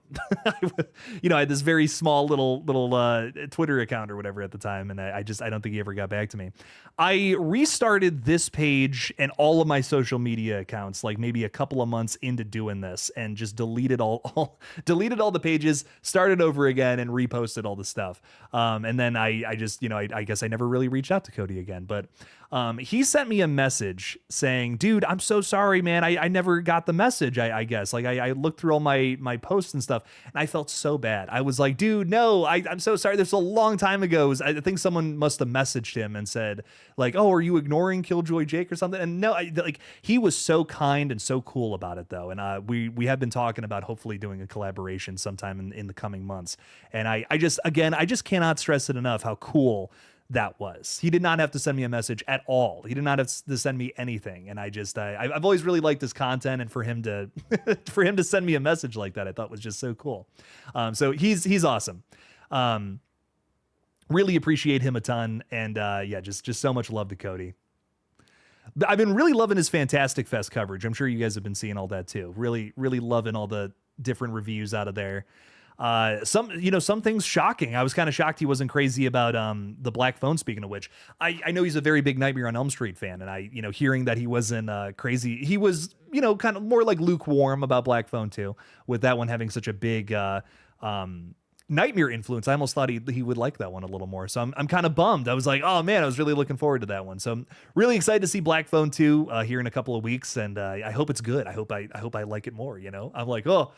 I had this very small little Twitter account or whatever at the time, and I don't think he ever got back to me. I restarted this page and all of my social media accounts maybe a couple of months into doing this, and just deleted all the pages, started over again, and reposted all the stuff. And then I just I guess I never really reached out to Cody again, but He sent me a message saying, dude, I'm so sorry, man. I never got the message, I guess. Like, I looked through all my posts and stuff, and I felt so bad. I was like, dude, no, I'm so sorry. This was a long time ago. I think someone must have messaged him and said, like, oh, are you ignoring KillJoy Jake or something? And no, like, he was so kind and so cool about it, though. And we have been talking about hopefully doing a collaboration sometime in the coming months. And I just cannot stress it enough how cool that was. He did not have to send me a message at all. He did not have to send me anything. And I've always really liked his content, and for him to for him to send me a message like that, I thought was just so cool. So he's awesome. Really appreciate him a ton. And yeah, just so much love to Cody. I've been really loving his Fantastic Fest coverage. I'm sure you guys have been seeing all that too. Really, really loving all the different reviews out of there. Some things shocking. I was kind of shocked he wasn't crazy about the Black Phone. Speaking of which, I know he's a very big Nightmare on Elm Street fan, and hearing that he wasn't crazy, he was kind of more like lukewarm about Black Phone too, with that one having such a big Nightmare influence. I almost thought he would like that one a little more. So I'm kind of bummed. I was like, oh man, I was really looking forward to that one. So I'm really excited to see Black Phone 2 here in a couple of weeks, and I hope it's good. I hope I like it more. I'm like, oh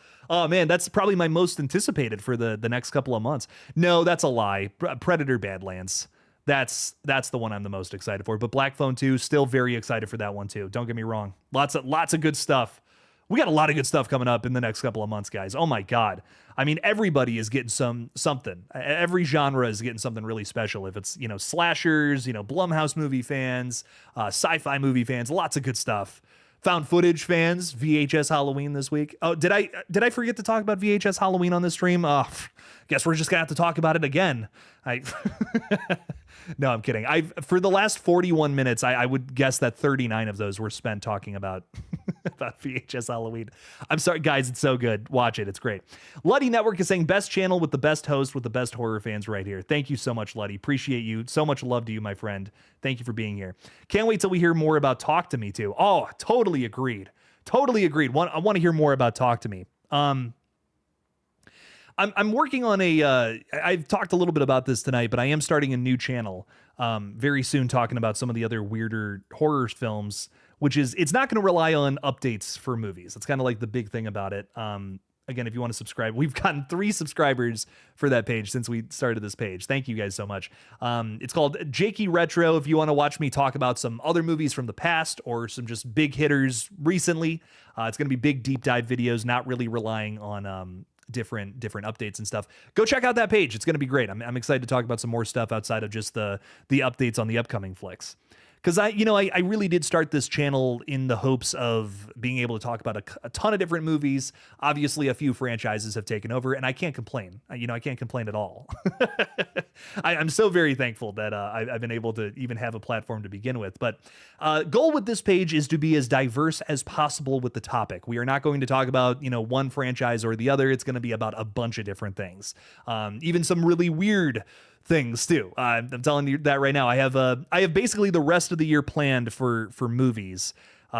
man, that's probably my most anticipated for the next couple of months. No, that's a lie. Predator Badlands. That's the one I'm the most excited for. But Black Phone 2, still very excited for that one too. Don't get me wrong. Lots of good stuff. We got a lot of good stuff coming up in the next couple of months, guys. Oh my God. I mean, everybody is getting something. Every genre is getting something really special. If it's, slashers, Blumhouse movie fans, sci-fi movie fans, lots of good stuff. Found footage fans, VHS Halloween this week. Oh, did I forget to talk about VHS Halloween on this stream? Guess we're just gonna have to talk about it again. No, I'm kidding. For the last 41 minutes, I would guess that 39 of those were spent talking about about VHS Halloween. I'm sorry, guys. It's so good. Watch it. It's great. Luddy Network is saying best channel with the best host with the best horror fans right here. Thank you so much, Luddy. Appreciate you. So much love to you, my friend. Thank you for being here. Can't wait till we hear more about Talk to Me too. Oh, totally agreed. Totally agreed. I want to hear more about Talk to Me. I'm working on I've talked a little bit about this tonight, but I am starting a new channel very soon, talking about some of the other weirder horror films, which is, it's not going to rely on updates for movies. It's kind of like the big thing about it. Again, if you want to subscribe, we've gotten 3 subscribers for that page since we started this page. Thank you guys so much. It's called Jakey Retro. If you want to watch me talk about some other movies from the past or some just big hitters recently, it's going to be big deep dive videos, not really relying on different updates and stuff. Go check out that page. It's going to be great. I'm excited to talk about some more stuff outside of just the updates on the upcoming flicks. Because I really did start this channel in the hopes of being able to talk about a ton of different movies. Obviously, a few franchises have taken over, and I can't complain. I can't complain at all. I'm so very thankful that I've been able to even have a platform to begin with. But goal with this page is to be as diverse as possible with the topic. We are not going to talk about one franchise or the other. It's going to be about a bunch of different things, even some really weird things too. I'm telling you that right now. I have basically the rest of the year planned for movies,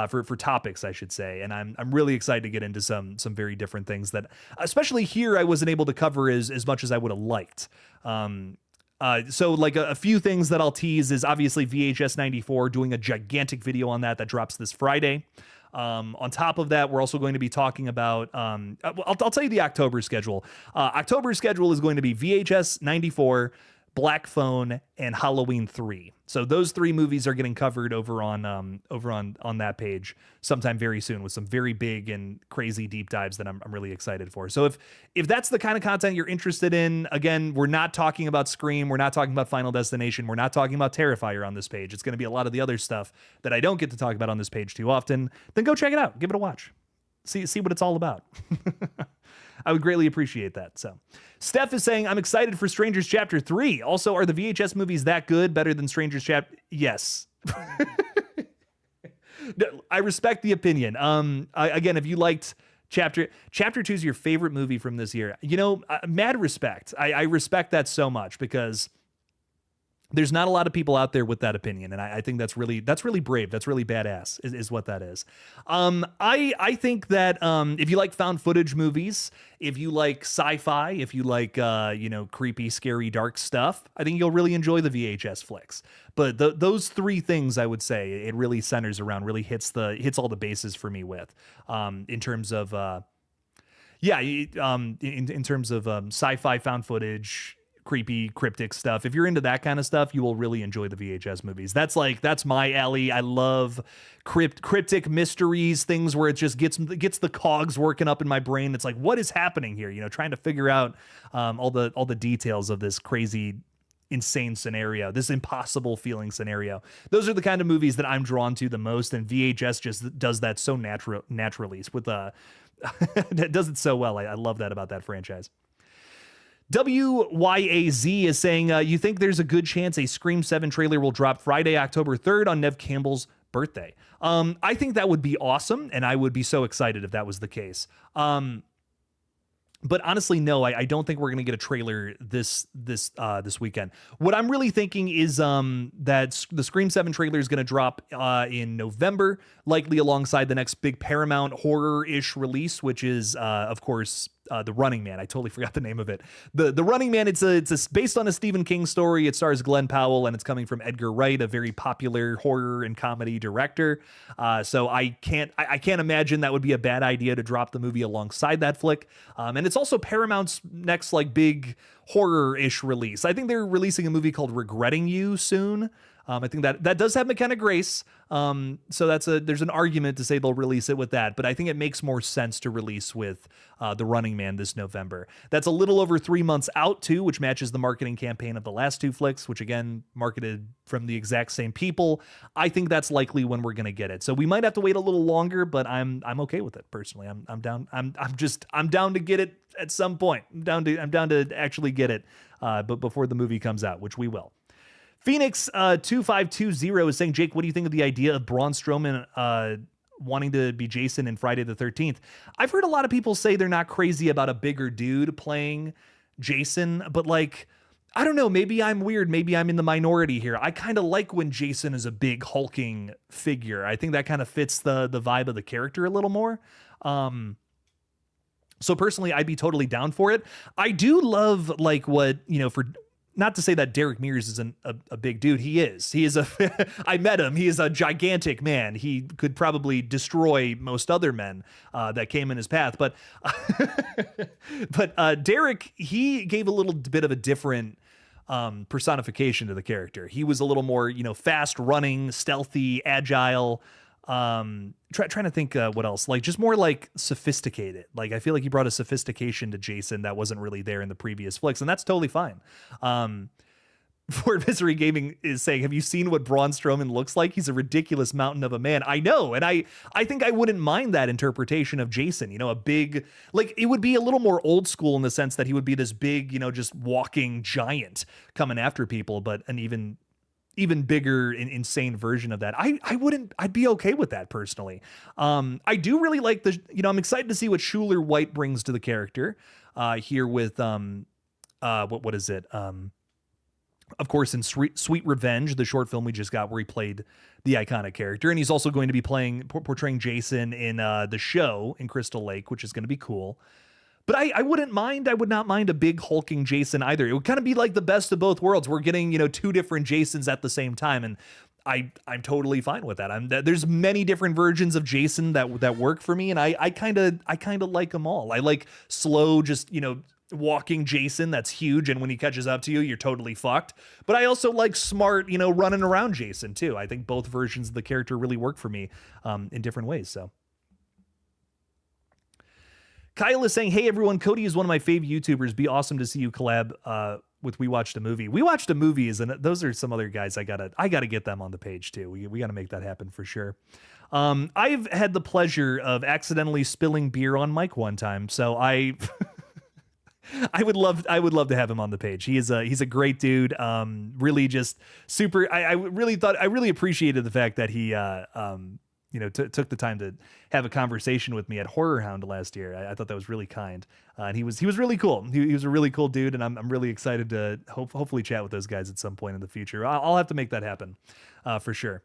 for topics, I should say, and I'm really excited to get into some very different things that, especially here, I wasn't able to cover as much as I would have liked. So like a few things that I'll tease is obviously VHS 94, doing a gigantic video on that drops this Friday. On top of that, we're also going to be talking about, I'll tell you the October schedule. October schedule is going to be VHS 94, Black Phone, and Halloween 3. So those 3 movies are getting covered over on that page sometime very soon, with some very big and crazy deep dives that I'm really excited for. So if that's the kind of content you're interested in, again, we're not talking about Scream, we're not talking about Final Destination, we're not talking about Terrifier on this page. It's going to be a lot of the other stuff that I don't get to talk about on this page too often. Then go check it out, give it a watch, see what it's all about. I would greatly appreciate that. So Steph is saying, I'm excited for Strangers Chapter 3. Also, are the VHS movies that good? Better than Strangers Chapter? Yes. I respect the opinion. Again, if you liked Chapter 2 is your favorite movie from this year, mad respect. I respect that so much, because There's not a lot of people out there with that opinion, and I think that's really brave. That's really badass, is what that is. I think that if you like found footage movies, if you like sci-fi, if you like creepy, scary, dark stuff, I think you'll really enjoy the VHS flicks. But those three things, I would say, it really centers around, really hits all the bases for me with, in terms of in terms of sci-fi, found footage, creepy, cryptic stuff. If you're into that kind of stuff, you will really enjoy the VHS movies. That's my alley. I love cryptic mysteries, things where it just gets the cogs working up in my brain. It's like, what is happening here? Trying to figure out all the details of this crazy, insane scenario, this impossible feeling scenario. Those are the kind of movies that I'm drawn to the most, and VHS just does that so naturally. With it does it so well. I love that about that franchise. WYAZ is saying, you think there's a good chance a Scream 7 trailer will drop Friday, October 3rd on Nev Campbell's birthday? I think that would be awesome, and I would be so excited if that was the case. But honestly, no, I don't think we're going to get a trailer this weekend. What I'm really thinking is that the Scream 7 trailer is going to drop in November, likely alongside the next big Paramount horror-ish release, which is, of course, The Running Man. I totally forgot the name of it. The Running Man, it's based on a Stephen King story. It stars Glenn Powell, and it's coming from Edgar Wright, a very popular horror and comedy director. So I can't imagine that would be a bad idea to drop the movie alongside that flick. And it's also Paramount's next big horror-ish release. I think they're releasing a movie called Regretting You soon. I think that does have McKenna Grace. So there's an argument to say they'll release it with that, but I think it makes more sense to release with The Running Man this November. That's a little over 3 months out too, which matches the marketing campaign of the last two flicks, which again, marketed from the exact same people. I think that's likely when we're going to get it. So we might have to wait a little longer, but I'm okay with it personally. I'm down. I'm down to get it at some point. I'm down to actually get it, but before the movie comes out, which we will. Phoenix 2520 is saying, Jake, what do you think of the idea of Braun Strowman wanting to be Jason in Friday the 13th? I've heard a lot of people say they're not crazy about a bigger dude playing Jason, but I don't know, maybe I'm weird. Maybe I'm in the minority here. I kind of like when Jason is a big hulking figure. I think that kind of fits the vibe of the character a little more. So personally, I'd be totally down for it. I do love what, for... Not to say that Derek Mears isn't a big dude. He is. I met him. He is a gigantic man. He could probably destroy most other men that came in his path. But Derek, he gave a little bit of a different personification to the character. He was a little more, fast running, stealthy, agile. Trying to think what else, just more sophisticated. I feel like he brought a sophistication to Jason that wasn't really there in the previous flicks, and that's totally fine. Fort Misery Gaming is saying, have you seen what Braun Strowman looks like? He's a ridiculous mountain of a man. I know, and I think I wouldn't mind that interpretation of Jason. A big, it would be a little more old school in the sense that he would be this big, just walking giant coming after people, but an even bigger insane version of that. I'd be okay with that personally. I do really like I'm excited to see what Schuler White brings to the character here with what is it? Of course, in Sweet Revenge, the short film we just got where he played the iconic character, and he's also going to be portraying Jason in the show in Crystal Lake, which is going to be cool. But I would not mind a big hulking Jason either. It would kind of be like the best of both worlds. We're getting, two different Jasons at the same time. And I'm totally fine with that. There's many different versions of Jason that work for me. And I kind of like them all. I like slow, just, walking Jason that's huge. And when he catches up to you, you're totally fucked. But I also like smart, running around Jason too. I think both versions of the character really work for me in different ways. So. Kyle is saying, hey, everyone, Cody is one of my fave YouTubers. Be awesome to see you collab with We Watched a Movie. We Watched a Movies, and those are some other guys I gotta get them on the page, too. We got to make that happen for sure. I've had the pleasure of accidentally spilling beer on Mike one time, so I would love to have him on the page. He's a great dude. Really just super. I really appreciated the fact that he took the time to have a conversation with me at Horror Hound last year. I thought that was really kind. And he was really cool. He was a really cool dude. And I'm really excited to hopefully chat with those guys at some point in the future. I'll have to make that happen for sure.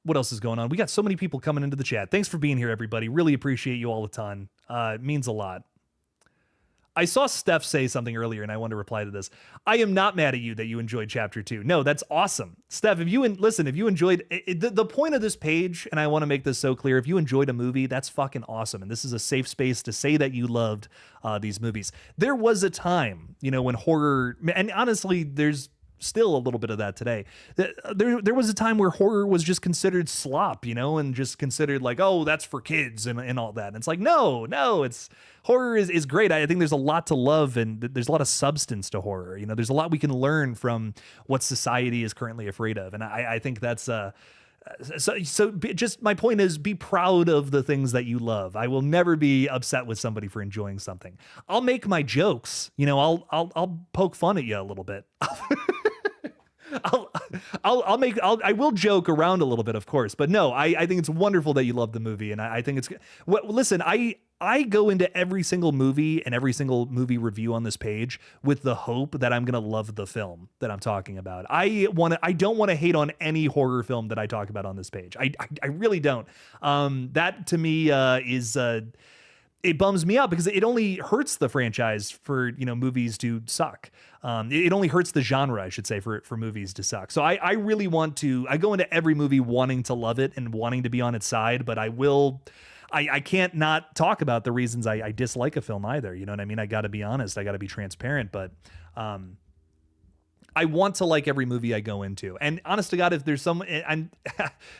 What else is going on? We got so many people coming into the chat. Thanks for being here, everybody. Really appreciate you all a ton. It means a lot. I saw Steph say something earlier, and I want to reply to this. I am not mad at you that you enjoyed Chapter 2. No, that's awesome. Steph, if you enjoyed the point of this page, and I want to make this so clear, if you enjoyed a movie, that's fucking awesome. And this is a safe space to say that you loved these movies. There was a time, when horror, and honestly, there's still a little bit of that today. There was a time where horror was just considered slop, and just considered like, oh, that's for kids and all that. And it's like, no, it's horror is great. I think there's a lot to love, and there's a lot of substance to horror. There's a lot we can learn from what society is currently afraid of. And I think that's just my point is, be proud of the things that you love. I will never be upset with somebody for enjoying something. I'll make my jokes, I'll poke fun at you a little bit. I will joke around a little bit, of course, but no, I think it's wonderful that you love the movie. And I think it's, listen, I go into every single movie and every single movie review on this page with the hope that I'm going to love the film that I'm talking about. I don't want to hate on any horror film that I talk about on this page. I really don't. That to me is it bums me out because it only hurts the franchise for, movies to suck. It only hurts the genre, I should say, for movies to suck. So I really I go into every movie wanting to love it and wanting to be on its side, but I can't not talk about the reasons I dislike a film either. You know what I mean? I got to be honest. I got to be transparent, but I want to like every movie I go into. And honest to God, if there's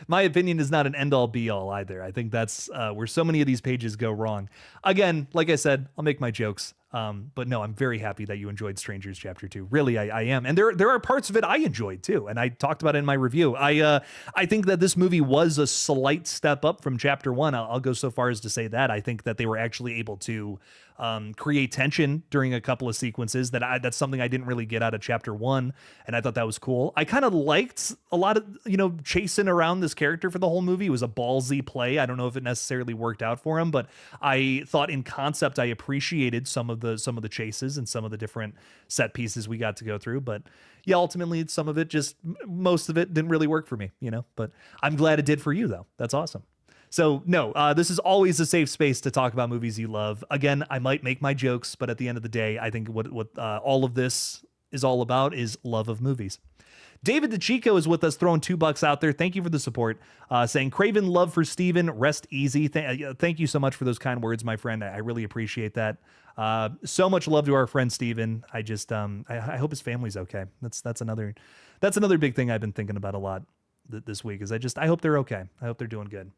my opinion is not an end all be all either. I think that's where so many of these pages go wrong. Again, like I said, I'll make my jokes. But no, I'm very happy that you enjoyed Strangers Chapter 2. Really, I am. And there are parts of it I enjoyed too. And I talked about it in my review. I think that this movie was a slight step up from Chapter 1. I'll go so far as to say that. I think that they were actually able to create tension during a couple of sequences that's something I didn't really get out of Chapter 1. And I thought that was cool. I kind of liked a lot of, chasing around this character for the whole movie. It was a ballsy play. I don't know if it necessarily worked out for him, but I thought in concept, I appreciated some of the chases and some of the different set pieces we got to go through. But yeah, ultimately most of it didn't really work for me, but I'm glad it did for you though. That's awesome. So no, this is always a safe space to talk about movies you love. Again, I might make my jokes, but at the end of the day, I think what all of this is all about is love of movies. David DeChico is with us, throwing $2 out there. Thank you for the support. Saying, Craven love for Steven, rest easy. Thank you so much for those kind words, my friend. I really appreciate that. So much love to our friend Steven. I just, I hope his family's okay. That's another big thing I've been thinking about a lot this week is I hope they're okay. I hope they're doing good.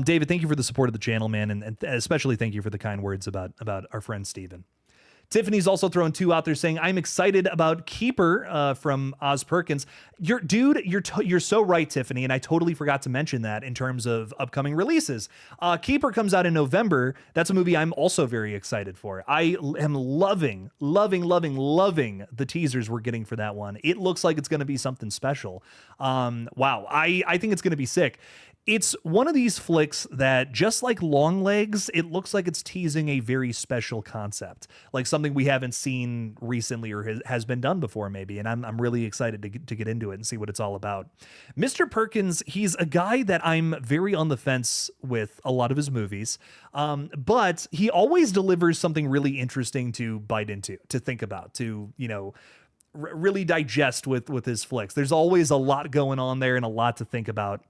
David, thank you for the support of the channel, man. And especially thank you for the kind words about our friend Steven. Tiffany's also throwing 2 out there saying, I'm excited about Keeper from Oz Perkins. You're so right, Tiffany, and I totally forgot to mention that in terms of upcoming releases. Keeper comes out in November. That's a movie I'm also very excited for. I am loving the teasers we're getting for that one. It looks like it's going to be something special. Wow, I think it's going to be sick. It's one of these flicks that, just like Longlegs, it looks like it's teasing a very special concept, like something we haven't seen recently or has been done before, maybe. And I'm really excited to get into it and see what it's all about. Mr. Perkins, he's a guy that I'm very on the fence with a lot of his movies, but he always delivers something really interesting to bite into, to think about, to, really digest with his flicks. There's always a lot going on there and a lot to think about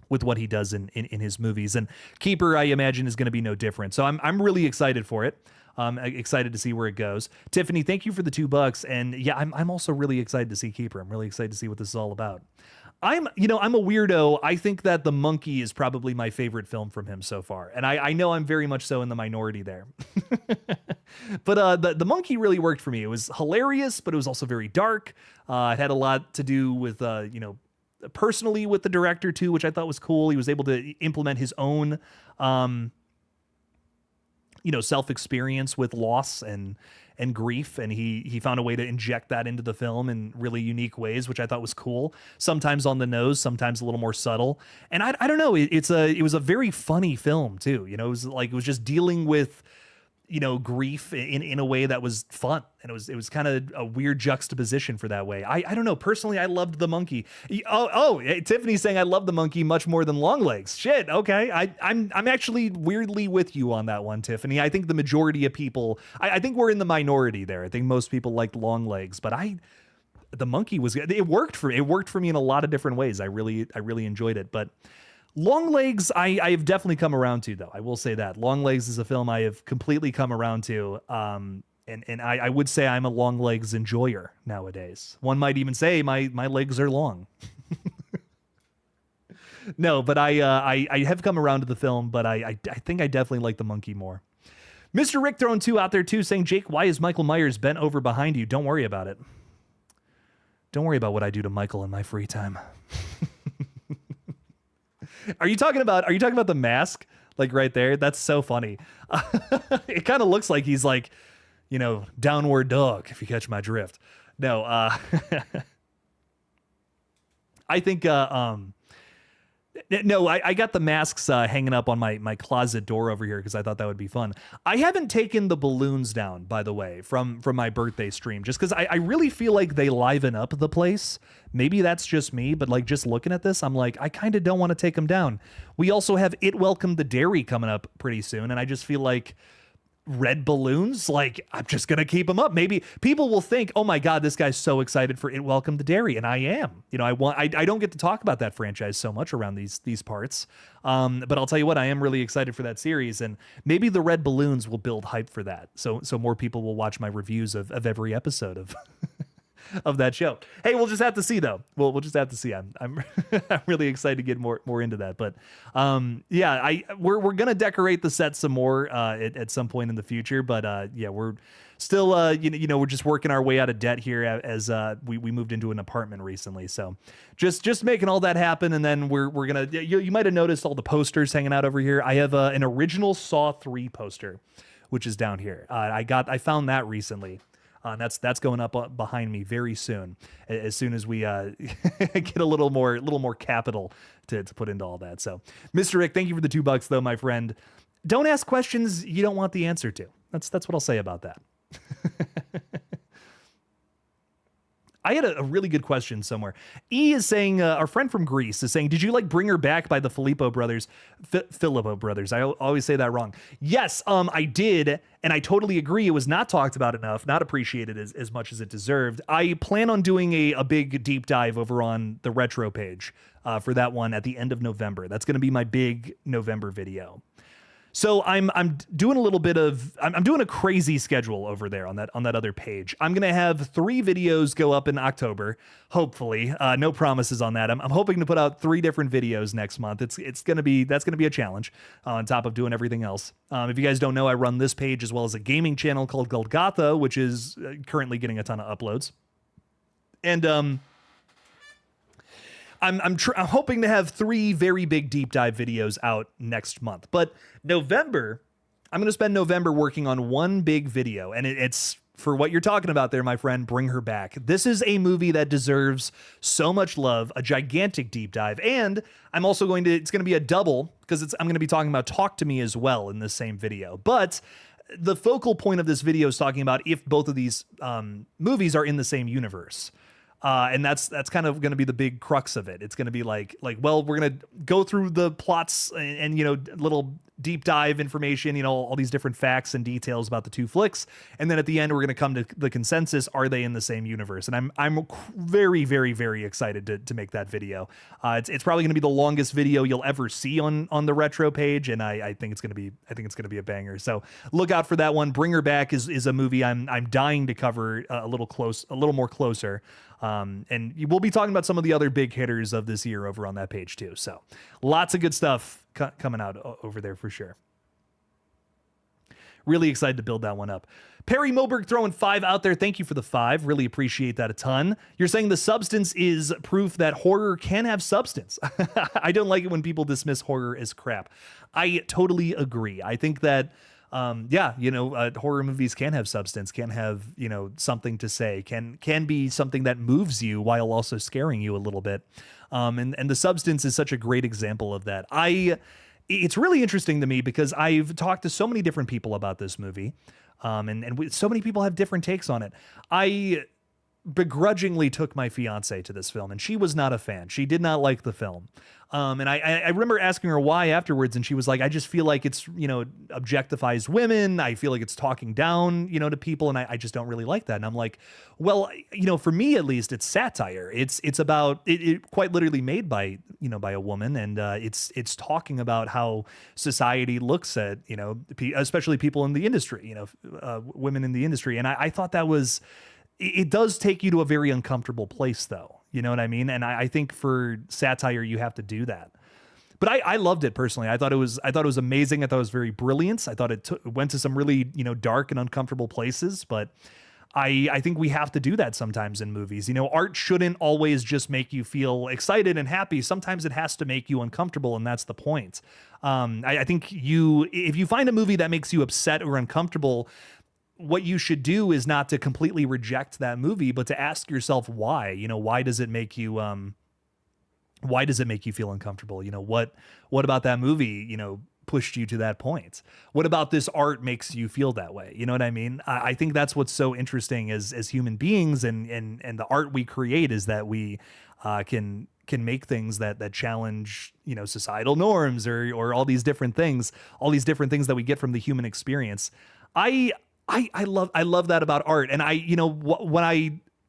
with what he does in his movies. And Keeper, I imagine, is going to be no different. So I'm really excited for it. I'm excited to see where it goes. Tiffany, thank you for the $2. And yeah, I'm also really excited to see Keeper. I'm really excited to see what this is all about. I'm a weirdo. I think that The Monkey is probably my favorite film from him so far. And I know I'm very much so in the minority there. But the Monkey really worked for me. It was hilarious, but it was also very dark. It had a lot to do with, personally with the director too, which I thought was cool. He was able to implement his own, self-experience with loss and and grief, and he found a way to inject that into the film in really unique ways, which I thought was cool. Sometimes on the nose, sometimes a little more subtle. And I don't know, it was a very funny film too. You know, it was just dealing with, you know, grief in a way that was fun. And it was kind of a weird juxtaposition for that way. I don't know. Personally, I loved the monkey. Tiffany's saying I love the monkey much more than Longlegs. Shit. Okay. I'm actually weirdly with you on that one, Tiffany. I think the majority of people, I think we're in the minority there. I think most people liked Longlegs, but the monkey was, it worked for me. It worked for me in a lot of different ways. I really enjoyed it, but Longlegs, I've definitely come around to, though. I will say that Longlegs is a film I have completely come around to. And I would say I'm a Longlegs enjoyer nowadays. One might even say my legs are long. No, but I have come around to the film, but I think I definitely like the monkey more. Mr. Rick Throne 2 out there too saying, Jake, why is Michael Myers bent over behind you? Don't worry about it. Don't worry about what I do to Michael in my free time. Are you talking about the mask? Like right there? That's so funny. It kind of looks like he's like, you know, downward dog, if you catch my drift. No, I think, no, I got the masks hanging up on my closet door over here because I thought that would be fun. I haven't taken the balloons down, by the way, from my birthday stream, just because I really feel like they liven up the place. Maybe that's just me, but like just looking at this, I'm like, I kind of don't want to take them down. We also have It Welcome the Dairy coming up pretty soon, and I just feel like red balloons, like I'm just gonna keep them up. Maybe people will think, oh my god, this guy's so excited for It Welcome to Dairy, and I am. You know, I don't get to talk about that franchise so much around these parts, but I'll tell you what, I am really excited for that series, and maybe the red balloons will build hype for that, so more people will watch my reviews of every episode of of that show. Hey, we'll just have to see, though. We'll just have to see. I'm I'm really excited to get more into that. But yeah, we're gonna decorate the set some more at some point in the future. But yeah, we're still you know we're just working our way out of debt here as we moved into an apartment recently. So just making all that happen, and then we're gonna you might have noticed all the posters hanging out over here. I have an original Saw 3 poster, which is down here. I found that recently. That's going up behind me very soon, as soon as we get a little more capital to put into all that. So, Mr. Rick, thank you for the $2 though, my friend. Don't ask questions you don't want the answer to. That's what I'll say about that. I had a really good question somewhere. E is saying, our friend from Greece is saying, did you like Bring Her Back by the Filippo brothers? Filippo brothers. I always say that wrong. Yes, I did. And I totally agree. It was not talked about enough, not appreciated as much as it deserved. I plan on doing a big deep dive over on the retro page for that one at the end of November. That's going to be my big November video. So I'm doing a little bit of, I'm doing a crazy schedule over there on that other page. I'm going to have 3 videos go up in October, hopefully. No promises on that. I'm hoping to put out 3 different videos next month. That's going to be a challenge on top of doing everything else. If you guys don't know, I run this page as well as a gaming channel called GullGotha, which is currently getting a ton of uploads. And I'm hoping to have 3 very big deep dive videos out next month. But November, I'm going to spend November working on one big video. And it's for what you're talking about there, my friend, Bring Her Back. This is a movie that deserves so much love, a gigantic deep dive. And I'm also it's going to be a double because I'm going to be talking about Talk to Me as well in the same video. But the focal point of this video is talking about if both of these movies are in the same universe. And that's kind of going to be the big crux of it. It's going to be like, well, we're going to go through the plots and, you know, little deep dive information, you know, all these different facts and details about the 2 flicks. And then at the end, we're going to come to the consensus. Are they in the same universe? And I'm very, very, very excited to make that video. It's probably going to be the longest video you'll ever see on the retro page. And I think it's going to be a banger. So look out for that one. Bring Her Back is a movie I'm dying to cover a little more closer. And we'll be talking about some of the other big hitters of this year over on that page too. So lots of good stuff coming out over there for sure. Really excited to build that one up. Perry Moberg throwing 5 out there. Thank you for the 5. Really appreciate that a ton. You're saying the substance is proof that horror can have substance. I don't like it when people dismiss horror as crap. I totally agree. I think that yeah, horror movies can have substance, can have, something to say, can be something that moves you while also scaring you a little bit. And The Substance is such a great example of that. It's really interesting to me because I've talked to so many different people about this movie. So many people have different takes on it. I begrudgingly took my fiance to this film, and she was not a fan. She did not like the film. And I remember asking her why afterwards, and she was like, I just feel like it's, objectifies women. I feel like it's talking down, to people, and I just don't really like that. And I'm like, well, for me at least, it's satire. It's about it quite literally made by, by a woman, and it's talking about how society looks at, especially people in the industry, women in the industry. And I thought that was, it does take you to a very uncomfortable place, though. You know what I mean? And I think for satire, you have to do that. But I loved it personally. I thought it was amazing. I thought it was very brilliant. I thought it went to some really, dark and uncomfortable places. But I think we have to do that sometimes in movies. Art shouldn't always just make you feel excited and happy. Sometimes it has to make you uncomfortable, and that's the point. I think if you find a movie that makes you upset or uncomfortable, what you should do is not to completely reject that movie, but to ask yourself why. Why does it make you feel uncomfortable? What about that movie, pushed you to that point? What about this art makes you feel that way? You know what I mean? I think that's what's so interesting as human beings and the art we create is that we can make things that challenge, societal norms or all these different things that we get from the human experience. I love that about art. And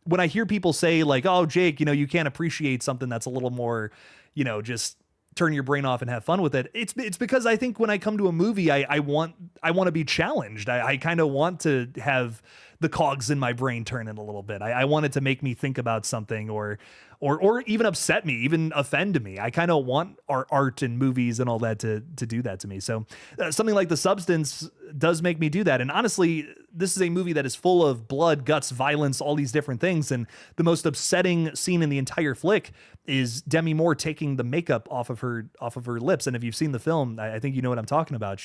when I hear people say like, oh, Jake, you can't appreciate something that's a little more, just turn your brain off and have fun with it. It's because I think when I come to a movie, I want to be challenged. I kind of want to have the cogs in my brain turning a little bit. I want it to make me think about something or even upset me, even offend me. I kind of want our art and movies and all that to do that to me. So something like The Substance does make me do that. And honestly, this is a movie that is full of blood, guts, violence, all these different things. And the most upsetting scene in the entire flick is Demi Moore taking the makeup off of her lips. And if you've seen the film, I think you know what I'm talking about.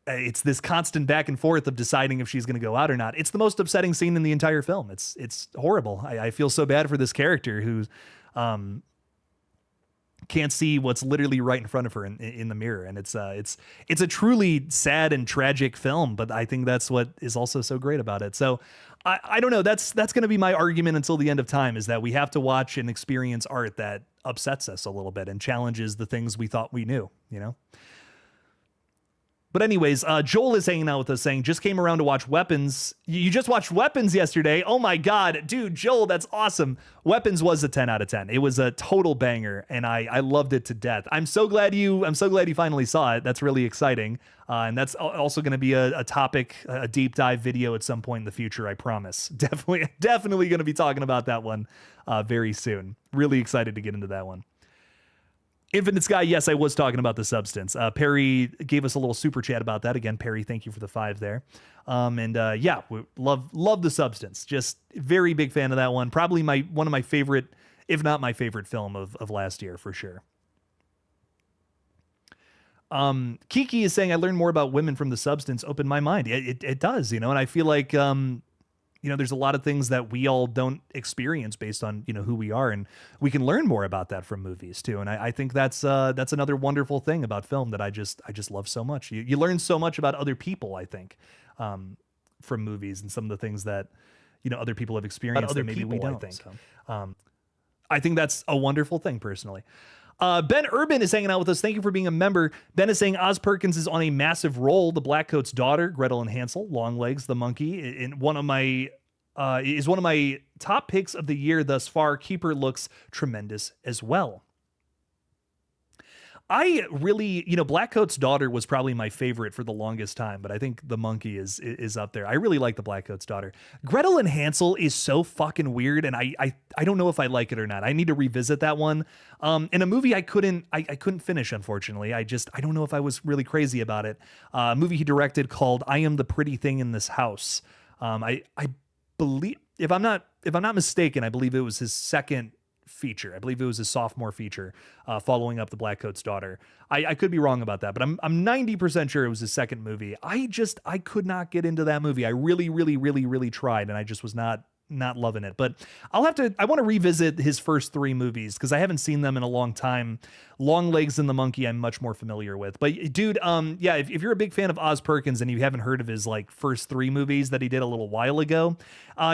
It's this constant back and forth of deciding if she's going to go out or not. It's the most upsetting scene in the entire film. It's horrible. I feel so bad for this character who can't see what's literally right in front of her in the mirror. And it's a truly sad and tragic film, but I think that's what is also so great about it. So I don't know. That's going to be my argument until the end of time, is that we have to watch and experience art that upsets us a little bit and challenges the things we thought we knew, But anyways, Joel is hanging out with us saying, just came around to watch Weapons. You just watched Weapons yesterday. Oh my God, dude, Joel, that's awesome. Weapons was a 10 out of 10. It was a total banger, and I loved it to death. I'm so glad you finally saw it. That's really exciting. And that's also going to be a topic, a deep dive video at some point in the future, I promise. Definitely going to be talking about that one very soon. Really excited to get into that one. Infinite Sky, yes, I was talking about The Substance. Perry gave us a little super chat about that. Again, Perry, thank you for the 5 there. Yeah, we love The Substance. Just very big fan of that one. Probably one of my favorite, if not my favorite film of last year for sure. Kiki is saying, I learned more about women from The Substance, opened my mind. It does, and I feel like there's a lot of things that we all don't experience based on, who we are. And we can learn more about that from movies too. And I think that's another wonderful thing about film that I just love so much. You learn so much about other people, I think, from movies and some of the things that, other people have experienced that maybe we don't. I think. So, I think that's a wonderful thing personally. Ben Urban is hanging out with us. Thank you for being a member. Ben is saying Oz Perkins is on a massive roll. The Blackcoat's daughter, Gretel and Hansel, Longlegs the monkey, is one of my top picks of the year thus far. Keeper looks tremendous as well. I really, Blackcoat's daughter was probably my favorite for the longest time, but I think the monkey is up there. I really like the Blackcoat's daughter. Gretel and Hansel is so fucking weird, and I don't know if I like it or not. I need to revisit that one. In a movie I couldn't finish, unfortunately. I don't know if I was really crazy about it. A movie he directed called I Am the Pretty Thing in This House. I believe, if I'm not mistaken, I believe it was his second feature. I believe it was his sophomore feature, following up The Black Coat's Daughter. I could be wrong about that, but I'm 90% sure it was his second movie. I could not get into that movie. I really tried, and I just was not loving it. But I want to revisit his first three movies because I haven't seen them in a long time. Long Legs and the Monkey I'm much more familiar with. But dude, yeah, if you're a big fan of Oz Perkins and you haven't heard of his like first three movies that he did a little while ago,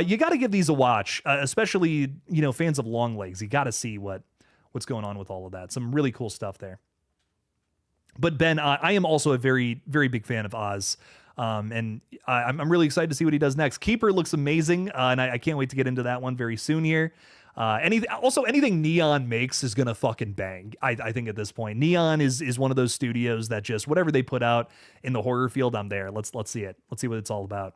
you got to give these a watch, especially, you know, fans of Long Legs. You got to see what's going on with all of that. Some really cool stuff there. But Ben, I am also a very big fan of Oz. And I'm really excited to see what he does next. Keeper looks amazing, and I can't wait to get into that one very soon here. Anything Neon makes is gonna fucking bang. I think at this point, Neon is one of those studios that just whatever they put out in the horror field, I'm there. Let's see it. Let's see what it's all about.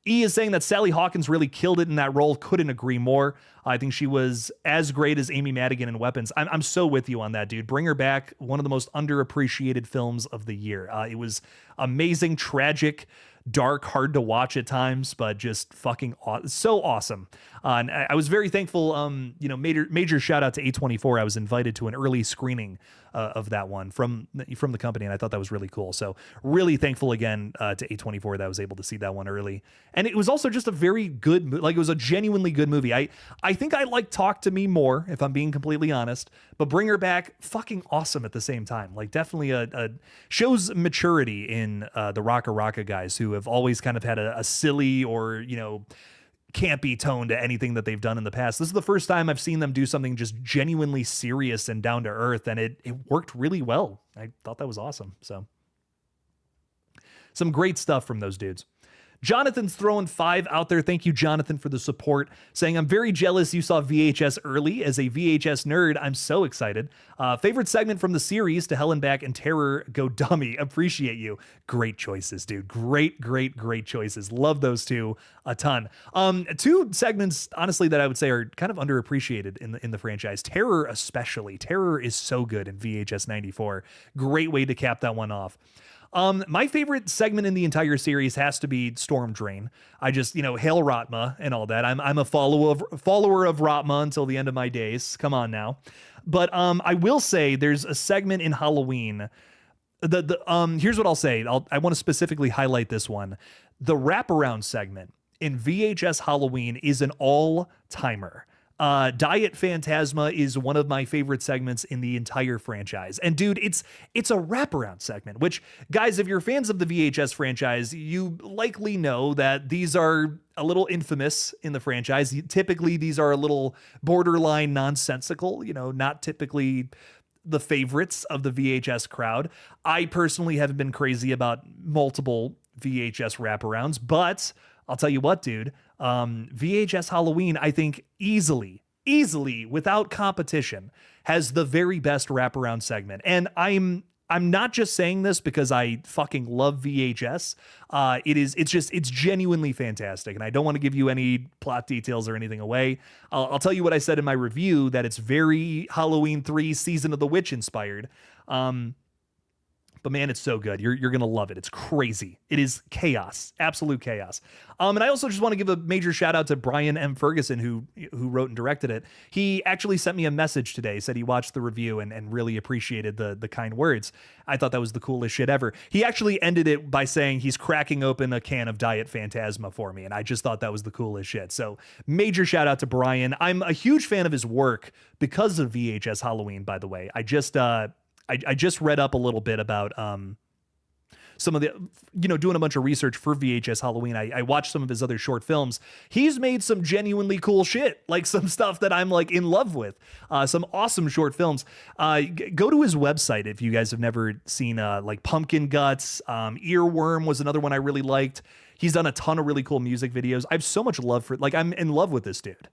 E is saying that Sally Hawkins really killed it in that role. Couldn't agree more. I think she was as great as Amy Madigan in Weapons. I'm so with you on that, dude. Bring her back. One of the most underappreciated films of the year. It was amazing, tragic, dark, hard to watch at times, but just fucking so awesome. And I was very thankful. You know, major shout out to A24. I was invited to an early screening of that one from the company, and I thought that was really cool. So really thankful again to A24 that I was able to see that one early. And it was also just a very good, like it was a genuinely good movie. I think I like Talk to Me more, if I'm being completely honest, but Bring Her Back, fucking awesome at the same time. Like definitely a shows maturity in the Raka Raka guys who have always kind of had a silly or, you know, campy tone to anything that they've done in the past. This is the first time I've seen them do something just genuinely serious and down to earth, and it worked really well. I thought that was awesome. So some great stuff from those dudes. Jonathan's throwing 5 out there. Thank you, Jonathan, for the support. Saying, I'm very jealous you saw VHS early. As a VHS nerd, I'm so excited. Favorite segment from the series, To Hell and Back and Terror Go Dummy. Appreciate you. Great choices, dude. Great choices. Love those two a ton. 2 segments, honestly, that I would say are kind of underappreciated in the franchise. Terror especially. Terror is so good in VHS 94. Great way to cap that one off. My favorite segment in the entire series has to be Storm Drain. I just, you know, hail Ratma and all that. I'm a follower of Ratma until the end of my days. Come on now. But I will say there's a segment in Halloween. Here's what I'll say. I want to specifically highlight this one. The wraparound segment in VHS Halloween is an all-timer. Diet Phantasma is one of my favorite segments in the entire franchise. And dude, it's a wraparound segment, which, guys, if you're fans of the VHS franchise, you likely know that these are a little infamous in the franchise. Typically, these are a little borderline nonsensical, you know, not typically the favorites of the VHS crowd. I personally haven't been crazy about multiple VHS wraparounds, but I'll tell you what, dude, VHS Halloween, I think easily, without competition, has the very best wraparound segment. And I'm not just saying this because I fucking love VHS. It's genuinely fantastic. And I don't want to give you any plot details or anything away. I'll tell you what I said in my review, that it's very Halloween 3 Season of the Witch inspired. But man, it's so good. You're going to love it. It's crazy. It is chaos, absolute chaos. And I also just want to give a major shout out to Brian M. Ferguson, who wrote and directed it. He actually sent me a message today, said he watched the review and really appreciated the kind words. I thought that was the coolest shit ever. He actually ended it by saying he's cracking open a can of Diet Phantasma for me. And I just thought that was the coolest shit. So major shout out to Brian. I'm a huge fan of his work because of VHS Halloween, by the way. I just read up a little bit about some of the, you know, doing a bunch of research for VHS Halloween. I watched some of his other short films. He's made some genuinely cool shit, like some stuff that I'm like in love with. Some awesome short films. Go to his website if you guys have never seen like Pumpkin Guts. Earworm was another one I really liked. He's done a ton of really cool music videos. I have so much love for, like, I'm in love with this dude.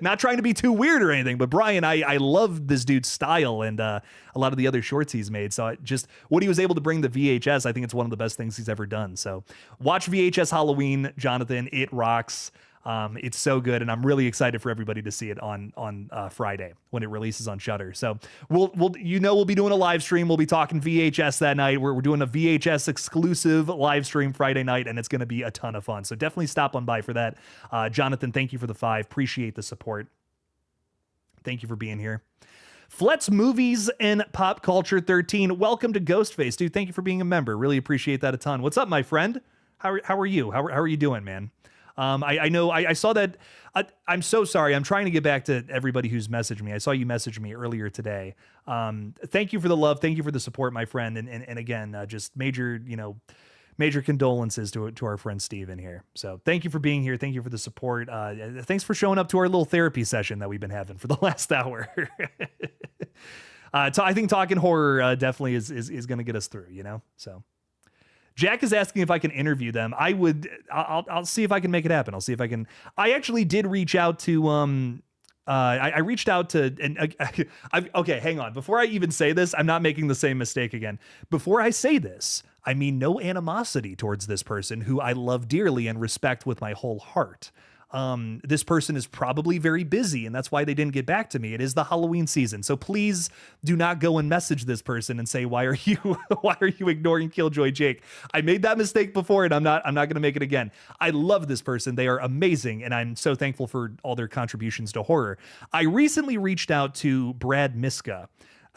Not trying to be too weird or anything, but Brian, I love this dude's style and a lot of the other shorts he's made. So just what he was able to bring to VHS, I think it's one of the best things he's ever done. So watch VHS Halloween, Jonathan. It rocks. It's so good, and I'm really excited for everybody to see it on Friday when it releases on Shudder. So we'll be doing a live stream. We'll be talking VHS that night. We're doing a VHS exclusive live stream Friday night, and it's going to be a ton of fun. So definitely stop on by for that. Jonathan, thank you for the 5. Appreciate the support. Thank you for being here. Flet's Movies and Pop Culture 13. Welcome to Ghostface, dude. Thank you for being a member. Really appreciate that a ton. What's up, my friend? How are you? How are you doing, man? I know I saw that. I'm so sorry. I'm trying to get back to everybody who's messaged me. I saw you message me earlier today. Thank you for the love. Thank you for the support, my friend. And again, just major condolences to our friend Steven here. So thank you for being here. Thank you for the support. Thanks for showing up to our little therapy session that we've been having for the last hour. I think talking horror definitely is going to get us through, so. Jack is asking if I can interview them. I'll see if I can make it happen. I'll see if I can. I actually did reach out to, I reached out to, and okay, hang on. Before I even say this, I'm not making the same mistake again. Before I say this, I mean no animosity towards this person who I love dearly and respect with my whole heart. This person is probably very busy, and that's why they didn't get back to me. It is the Halloween season, so please do not go and message this person and say, why are you ignoring KillJoy Jake? I made that mistake before, and I'm not going to make it again. I love this person. They are amazing, and I'm so thankful for all their contributions to horror. I recently reached out to Brad Miska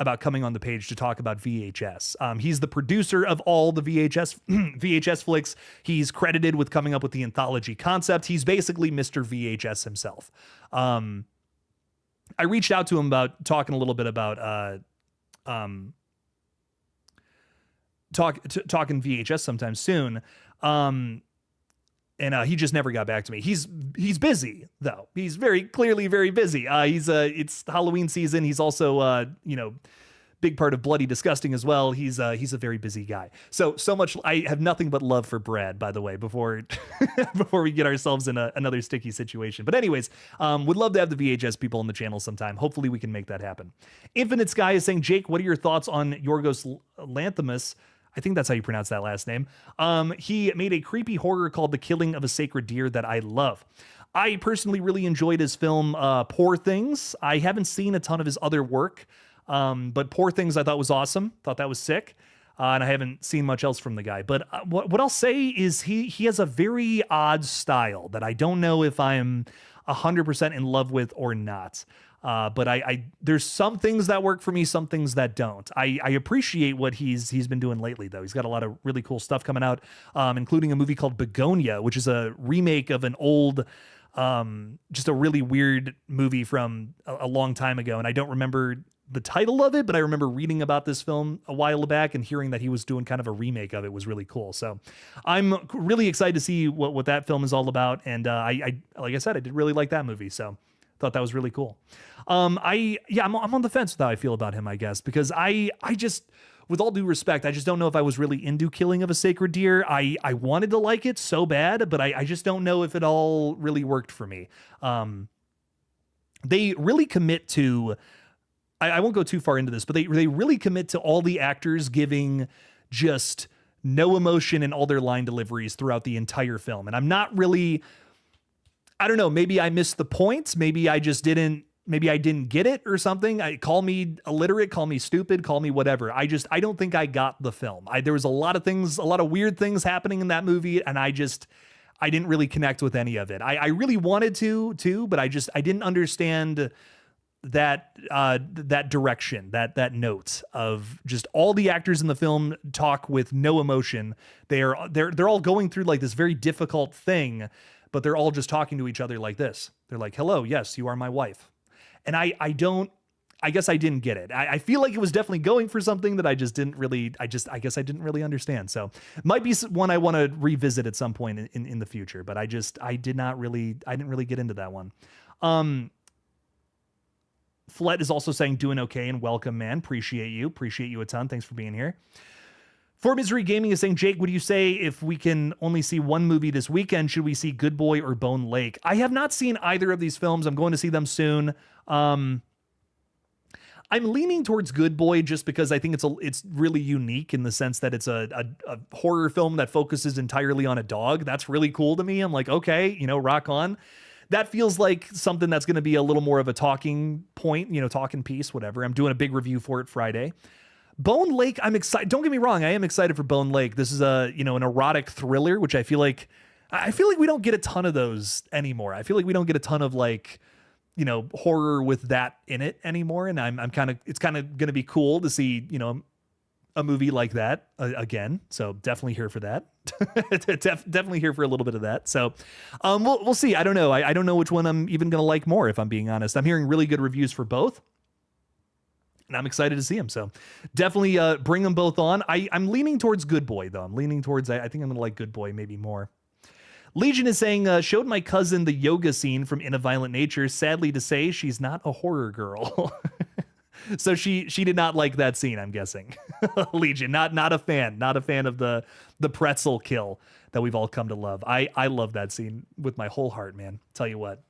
about coming on the page to talk about VHS. He's the producer of all the VHS flicks. He's credited with coming up with the anthology concept. He's basically Mr. VHS himself. I reached out to him about talking a little bit about talking VHS sometime soon. And he just never got back to me. He's busy though. He's very clearly very busy. It's Halloween season. He's also big part of Bloody Disgusting as well. He's a very busy guy. So much. I have nothing but love for Brad, by the way, before we get ourselves in another sticky situation. But anyways, would love to have the VHS people on the channel sometime. Hopefully we can make that happen. Infinite Sky is saying, Jake, what are your thoughts on Yorgos Lanthimos? I think that's how you pronounce that last name. He made a creepy horror called The Killing of a Sacred Deer that I love. I personally really enjoyed his film, Poor Things. I haven't seen a ton of his other work, but Poor Things I thought was awesome. Thought that was sick. And I haven't seen much else from the guy. But what I'll say is he has a very odd style that I don't know if I'm 100% in love with or not. But there's some things that work for me, some things that don't. I appreciate what he's been doing lately, though. He's got a lot of really cool stuff coming out, including a movie called Begonia, which is a remake of an old, just a really weird movie from a long time ago. And I don't remember the title of it, but I remember reading about this film a while back and hearing that he was doing kind of a remake of it. Was really cool. So I'm really excited to see what that film is all about. And like I said, I did really like that movie. So thought that was really cool. I'm on the fence with how I feel about him, I guess, because I just, with all due respect, I just don't know if I was really into Killing of a Sacred Deer. I wanted to like it so bad, but I just don't know if it all really worked for me. They really commit to, I won't go too far into this, but they really commit to all the actors giving just no emotion in all their line deliveries throughout the entire film. And I'm not really, I don't know, maybe I missed the points. Maybe I didn't get it or something. Call me illiterate, call me stupid, call me whatever. I don't think I got the film. There was a lot of weird things happening in that movie. And I didn't really connect with any of it. I really wanted to, but I didn't understand that direction, that note of just all the actors in the film talk with no emotion. They're all going through like this very difficult thing, but they're all just talking to each other like this. They're like, hello, yes, you are my wife. And I guess I didn't get it. I feel like it was definitely going for something that I guess I didn't really understand. So it might be one I want to revisit at some point in the future, but I didn't really get into that one. Flet is also saying doing okay and welcome, man. Appreciate you a ton. Thanks for being here. For Misery Gaming is saying, Jake, would you say if we can only see one movie this weekend, should we see Good Boy or Bone Lake? I have not seen either of these films. I'm going to see them soon. I'm leaning towards Good Boy just because I think it's really unique in the sense that it's a horror film that focuses entirely on a dog. That's really cool to me. I'm like, okay, rock on. That feels like something that's going to be a little more of a talking point, talking piece, whatever. I'm doing a big review for it Friday. Bone Lake, I'm excited. Don't get me wrong. I am excited for Bone Lake. This is an erotic thriller, which I feel like we don't get a ton of those anymore. I feel like we don't get a ton of horror with that in it anymore. And it's kind of going to be cool to see, a movie like that again. So definitely here for that. Definitely here for a little bit of that. So we'll see. I don't know. I don't know which one I'm even going to like more, if I'm being honest. I'm hearing really good reviews for both, and I'm excited to see them. So definitely bring them both on. I'm leaning towards Good Boy, though. I think I'm going to like Good Boy maybe more. Legion is saying, showed my cousin the yoga scene from In a Violent Nature. Sadly to say, she's not a horror girl. So she did not like that scene, I'm guessing. Legion, not a fan of the pretzel kill that we've all come to love. I love that scene with my whole heart, man. Tell you what.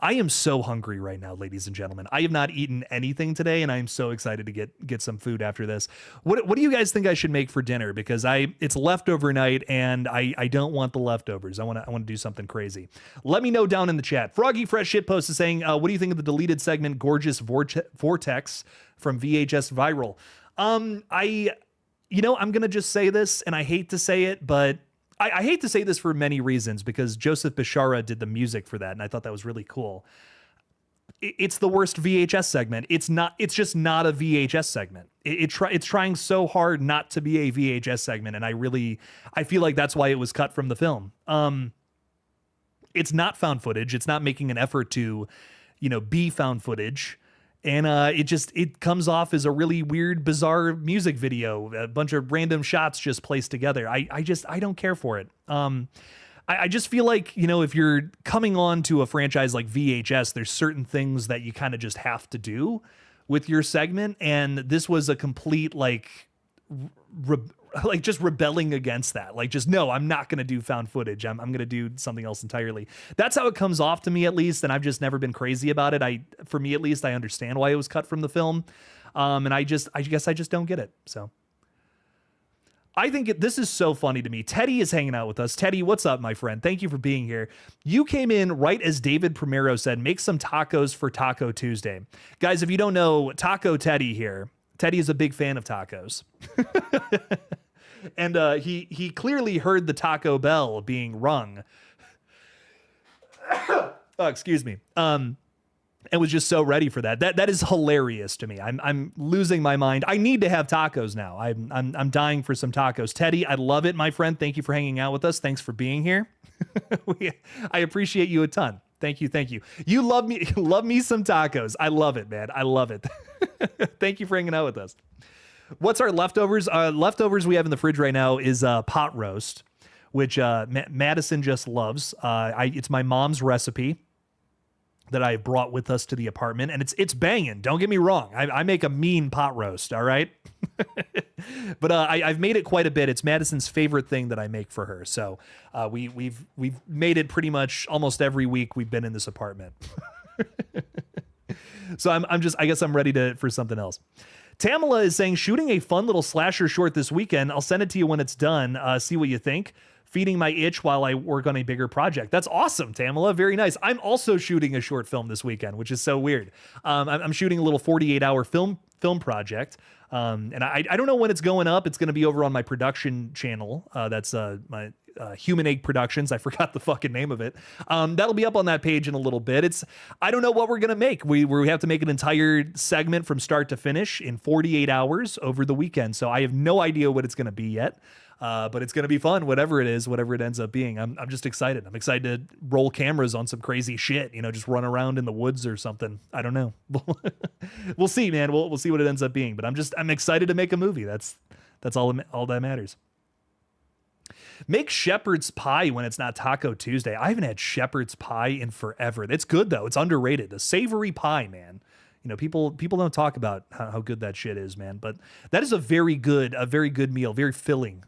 I am so hungry right now, ladies and gentlemen. I have not eaten anything today, and I am so excited to get some food after this. What do you guys think I should make for dinner? Because it's leftover night, and I don't want the leftovers. I want to do something crazy. Let me know down in the chat. Froggy Fresh Shitpost is saying, what do you think of the deleted segment Gorgeous Vortex from VHS Viral? I'm gonna just say this, and I hate to say it, but I hate to say this for many reasons, because Joseph Bishara did the music for that, and I thought that was really cool. It's the worst VHS segment. It's just not a VHS segment. It's trying so hard not to be a VHS segment, and I feel like that's why it was cut from the film. It's not found footage. It's not making an effort to, be found footage. And it comes off as a really weird, bizarre music video, a bunch of random shots just placed together. I don't care for it. I just feel like, if you're coming on to a franchise like VHS, there's certain things that you kind of just have to do with your segment. And this was a complete, just rebelling against that. No, I'm not going to do found footage. I'm going to do something else entirely. That's how it comes off to me, at least. And I've just never been crazy about it. For me, at least, I understand why it was cut from the film. And I guess I just don't get it. So I think this is so funny to me. Teddy is hanging out with us. Teddy, what's up, my friend? Thank you for being here. You came in right as David Primero said, make some tacos for Taco Tuesday. Guys, if you don't know, Taco Teddy here. Teddy is a big fan of tacos. And he clearly heard the Taco Bell being rung. Oh, excuse me. And was just so ready for that. That is hilarious to me. I'm losing my mind. I need to have tacos now. I'm dying for some tacos. Teddy, I love it, my friend. Thank you for hanging out with us. Thanks for being here. I appreciate you a ton. Thank you. You love me some tacos. I love it, man. I love it. Thank you for hanging out with us. What's our leftovers? Leftovers we have in the fridge right now is pot roast, which Madison just loves. It's my mom's recipe that I brought with us to the apartment, and it's banging. Don't get me wrong. I make a mean pot roast, all right? But I've made it quite a bit. It's Madison's favorite thing that I make for her. So we've made it pretty much almost every week we've been in this apartment. So I guess I'm ready for something else. Tamala is saying, shooting a fun little slasher short this weekend. I'll send it to you when it's done. See what you think. Feeding my itch while I work on a bigger project. That's awesome, Tamala. Very nice. I'm also shooting a short film this weekend, which is so weird. I'm shooting a little 48-hour film project. And I don't know when it's going up. It's going to be over on my production channel. That's my Human Egg Productions. I forgot the fucking name of it. That'll be up on that page in a little bit. I don't know what we're going to make. We have to make an entire segment from start to finish in 48 hours over the weekend. So I have no idea what it's going to be yet. But it's going to be fun, whatever it is, whatever it ends up being. I'm just excited. I'm excited to roll cameras on some crazy shit, just run around in the woods or something. I don't know. We'll see, man. We'll see what it ends up being, but I'm excited to make a movie. That's all that matters. Make shepherd's pie when it's not Taco Tuesday. I haven't had shepherd's pie in forever. It's good though. It's underrated. The savory pie, man. People don't talk about how good that shit is, man. But that is a very good meal, very filling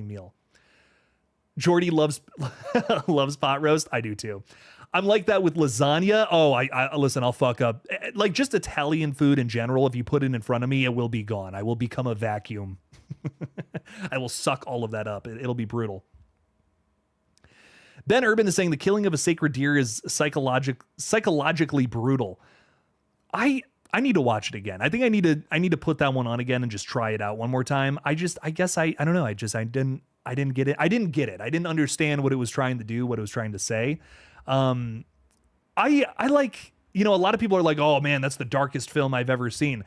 meal. Jordy loves pot roast. I do too. I'm like that with lasagna. Oh, I listen, I'll fuck up. Like just Italian food in general. If you put it in front of me, it will be gone. I will become a vacuum. I will suck all of that up. It'll be brutal. Ben Urban is saying the killing of a sacred deer is psychologically brutal. I need to watch it again. I think I need to put that one on again and just try it out one more time. I guess I don't know. I didn't get it. I didn't understand what it was trying to do, what it was trying to say. I like, you know, a lot of people are like, oh man, that's the darkest film I've ever seen.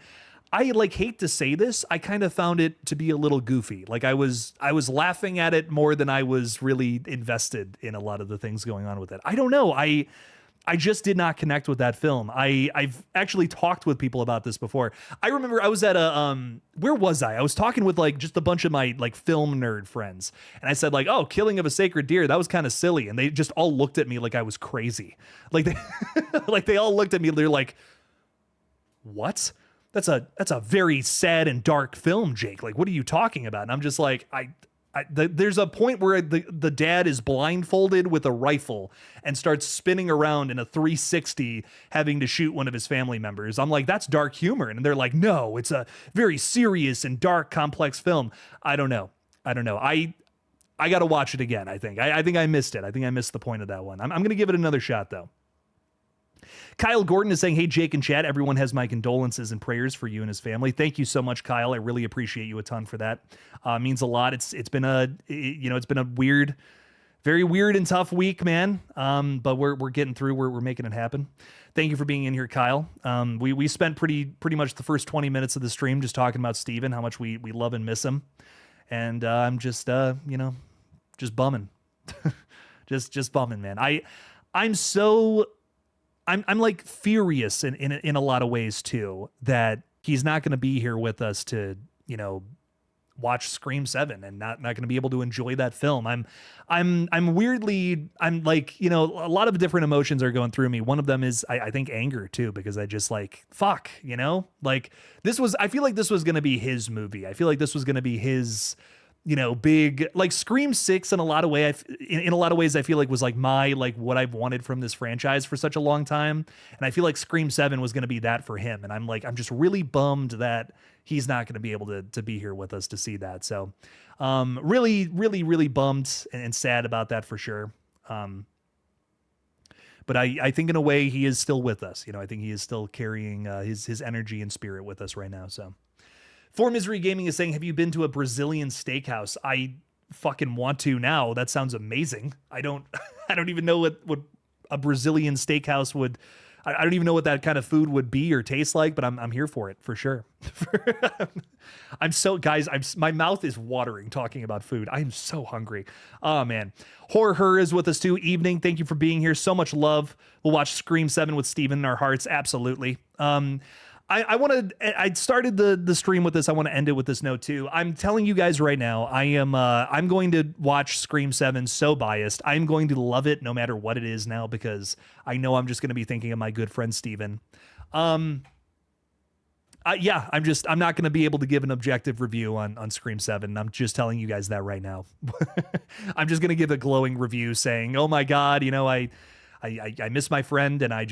I like hate to say this. I kind of found it to be a little goofy. Like I was laughing at it more than I was really invested in a lot of the things going on with it. I don't know. I just did not connect with that film. I've actually talked with people about this before. I remember I was at a where was I? I was talking with like just a bunch of my like film nerd friends, and I said like, "Oh, Killing of a Sacred Deer, that was kind of silly," and they just all looked at me like I was crazy. Like they like they all looked at me. They're like, "What? That's a very sad and dark film, Jake. Like, what are you talking about?" And I'm just like, there's a point where the dad is blindfolded with a rifle and starts spinning around in a 360 having to shoot one of his family members. I'm like, that's dark humor. And they're like, no, it's a very serious and dark, complex film. I don't know. I got to watch it again, I think. I think I missed it. I think I missed the point of that one. I'm going to give it another shot, though. Kyle Gordon is saying, hey, Jake and Chad, everyone has my condolences and prayers for you and his family. Thank you so much, Kyle. I really appreciate you a ton for that. Means a lot. It's been a weird, very weird and tough week, man. But we're getting through. We're making it happen. Thank you for being in here, Kyle. We spent pretty much the first 20 minutes of the stream just talking about Steven, how much we love and miss him. And I'm just just bumming. just bumming, man. I'm like furious in a lot of ways too, that he's not going to be here with us to, you know, watch Scream 7 and not going to be able to enjoy that film. I'm like, you know, a lot of different emotions are going through me. One of them is I think anger too, because I just like, fuck, you know, like I feel like this was going to be his movie. I feel like this was going to be his, you know, big, like Scream 6 in a lot of ways, I feel like was like what I've wanted from this franchise for such a long time. And I feel like Scream 7 was going to be that for him. And I'm just really bummed that he's not going to be able to be here with us to see that. So, really, really, really bummed and sad about that for sure. But I think in a way he is still with us. You know, I think he is still carrying his energy and spirit with us right now. So. For Misery Gaming is saying, have you been to a Brazilian steakhouse? I fucking want to now. That sounds amazing. I don't even know what a Brazilian steakhouse would, I don't even know what that kind of food would be or taste like, but I'm here for it for sure. My mouth is watering talking about food. I'm so hungry. Oh man. Horror is with us too. Evening. Thank you for being here. So much love. We'll watch Scream 7 with Steven in our hearts. Absolutely. I started the stream with this. I want to end it with this note too. I'm telling you guys right now, I'm going to watch Scream 7 so biased. I'm going to love it no matter what it is now, because I know I'm just going to be thinking of my good friend Steven. I'm not going to be able to give an objective review on Scream 7. I'm just telling you guys that right now. I'm just going to give a glowing review saying, oh my God, you know, I miss my friend, and I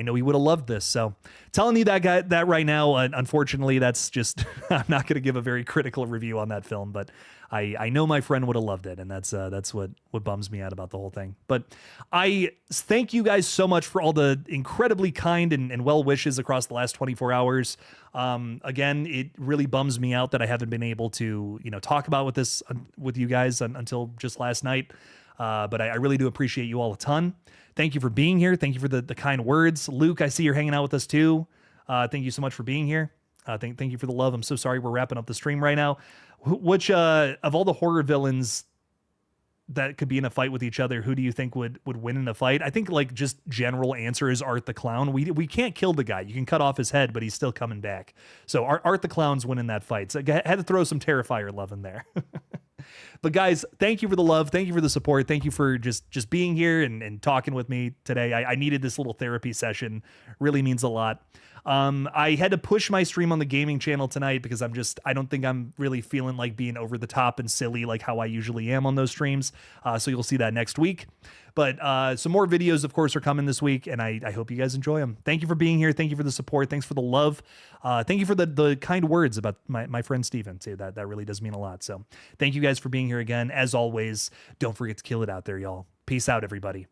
know he would have loved this. So telling you that right now, unfortunately, that's just, I'm not going to give a very critical review on that film, but I know my friend would have loved it. And that's what bums me out about the whole thing. But I thank you guys so much for all the incredibly kind and well wishes across the last 24 hours. Again, it really bums me out that I haven't been able to, you know, talk about with you guys until just last night. But I really do appreciate you all a ton. Thank you for being here. Thank you for the kind words. Luke, I see you're hanging out with us too. Thank you so much for being here. Thank you for the love. I'm so sorry we're wrapping up the stream right now. Which of all the horror villains that could be in a fight with each other, who do you think would win in a fight? I think like just general answer is Art the Clown. We can't kill the guy. You can cut off his head, but he's still coming back. So Art the Clown's winning that fight. So I had to throw some Terrifier love in there. But guys, thank you for the love. Thank you for the support. Thank you for just being here and talking with me today. I needed this little therapy session. Really means a lot. I had to push my stream on the gaming channel tonight because I don't think I'm really feeling like being over the top and silly like how I usually am on those streams. So you'll see that next week. But some more videos, of course, are coming this week, and I hope you guys enjoy them. Thank you for being here. Thank you for the support. Thanks for the love. Thank you for the kind words about my friend Steven, too. That really does mean a lot. So thank you guys for being here again. As always, don't forget to kill it out there, y'all. Peace out, everybody.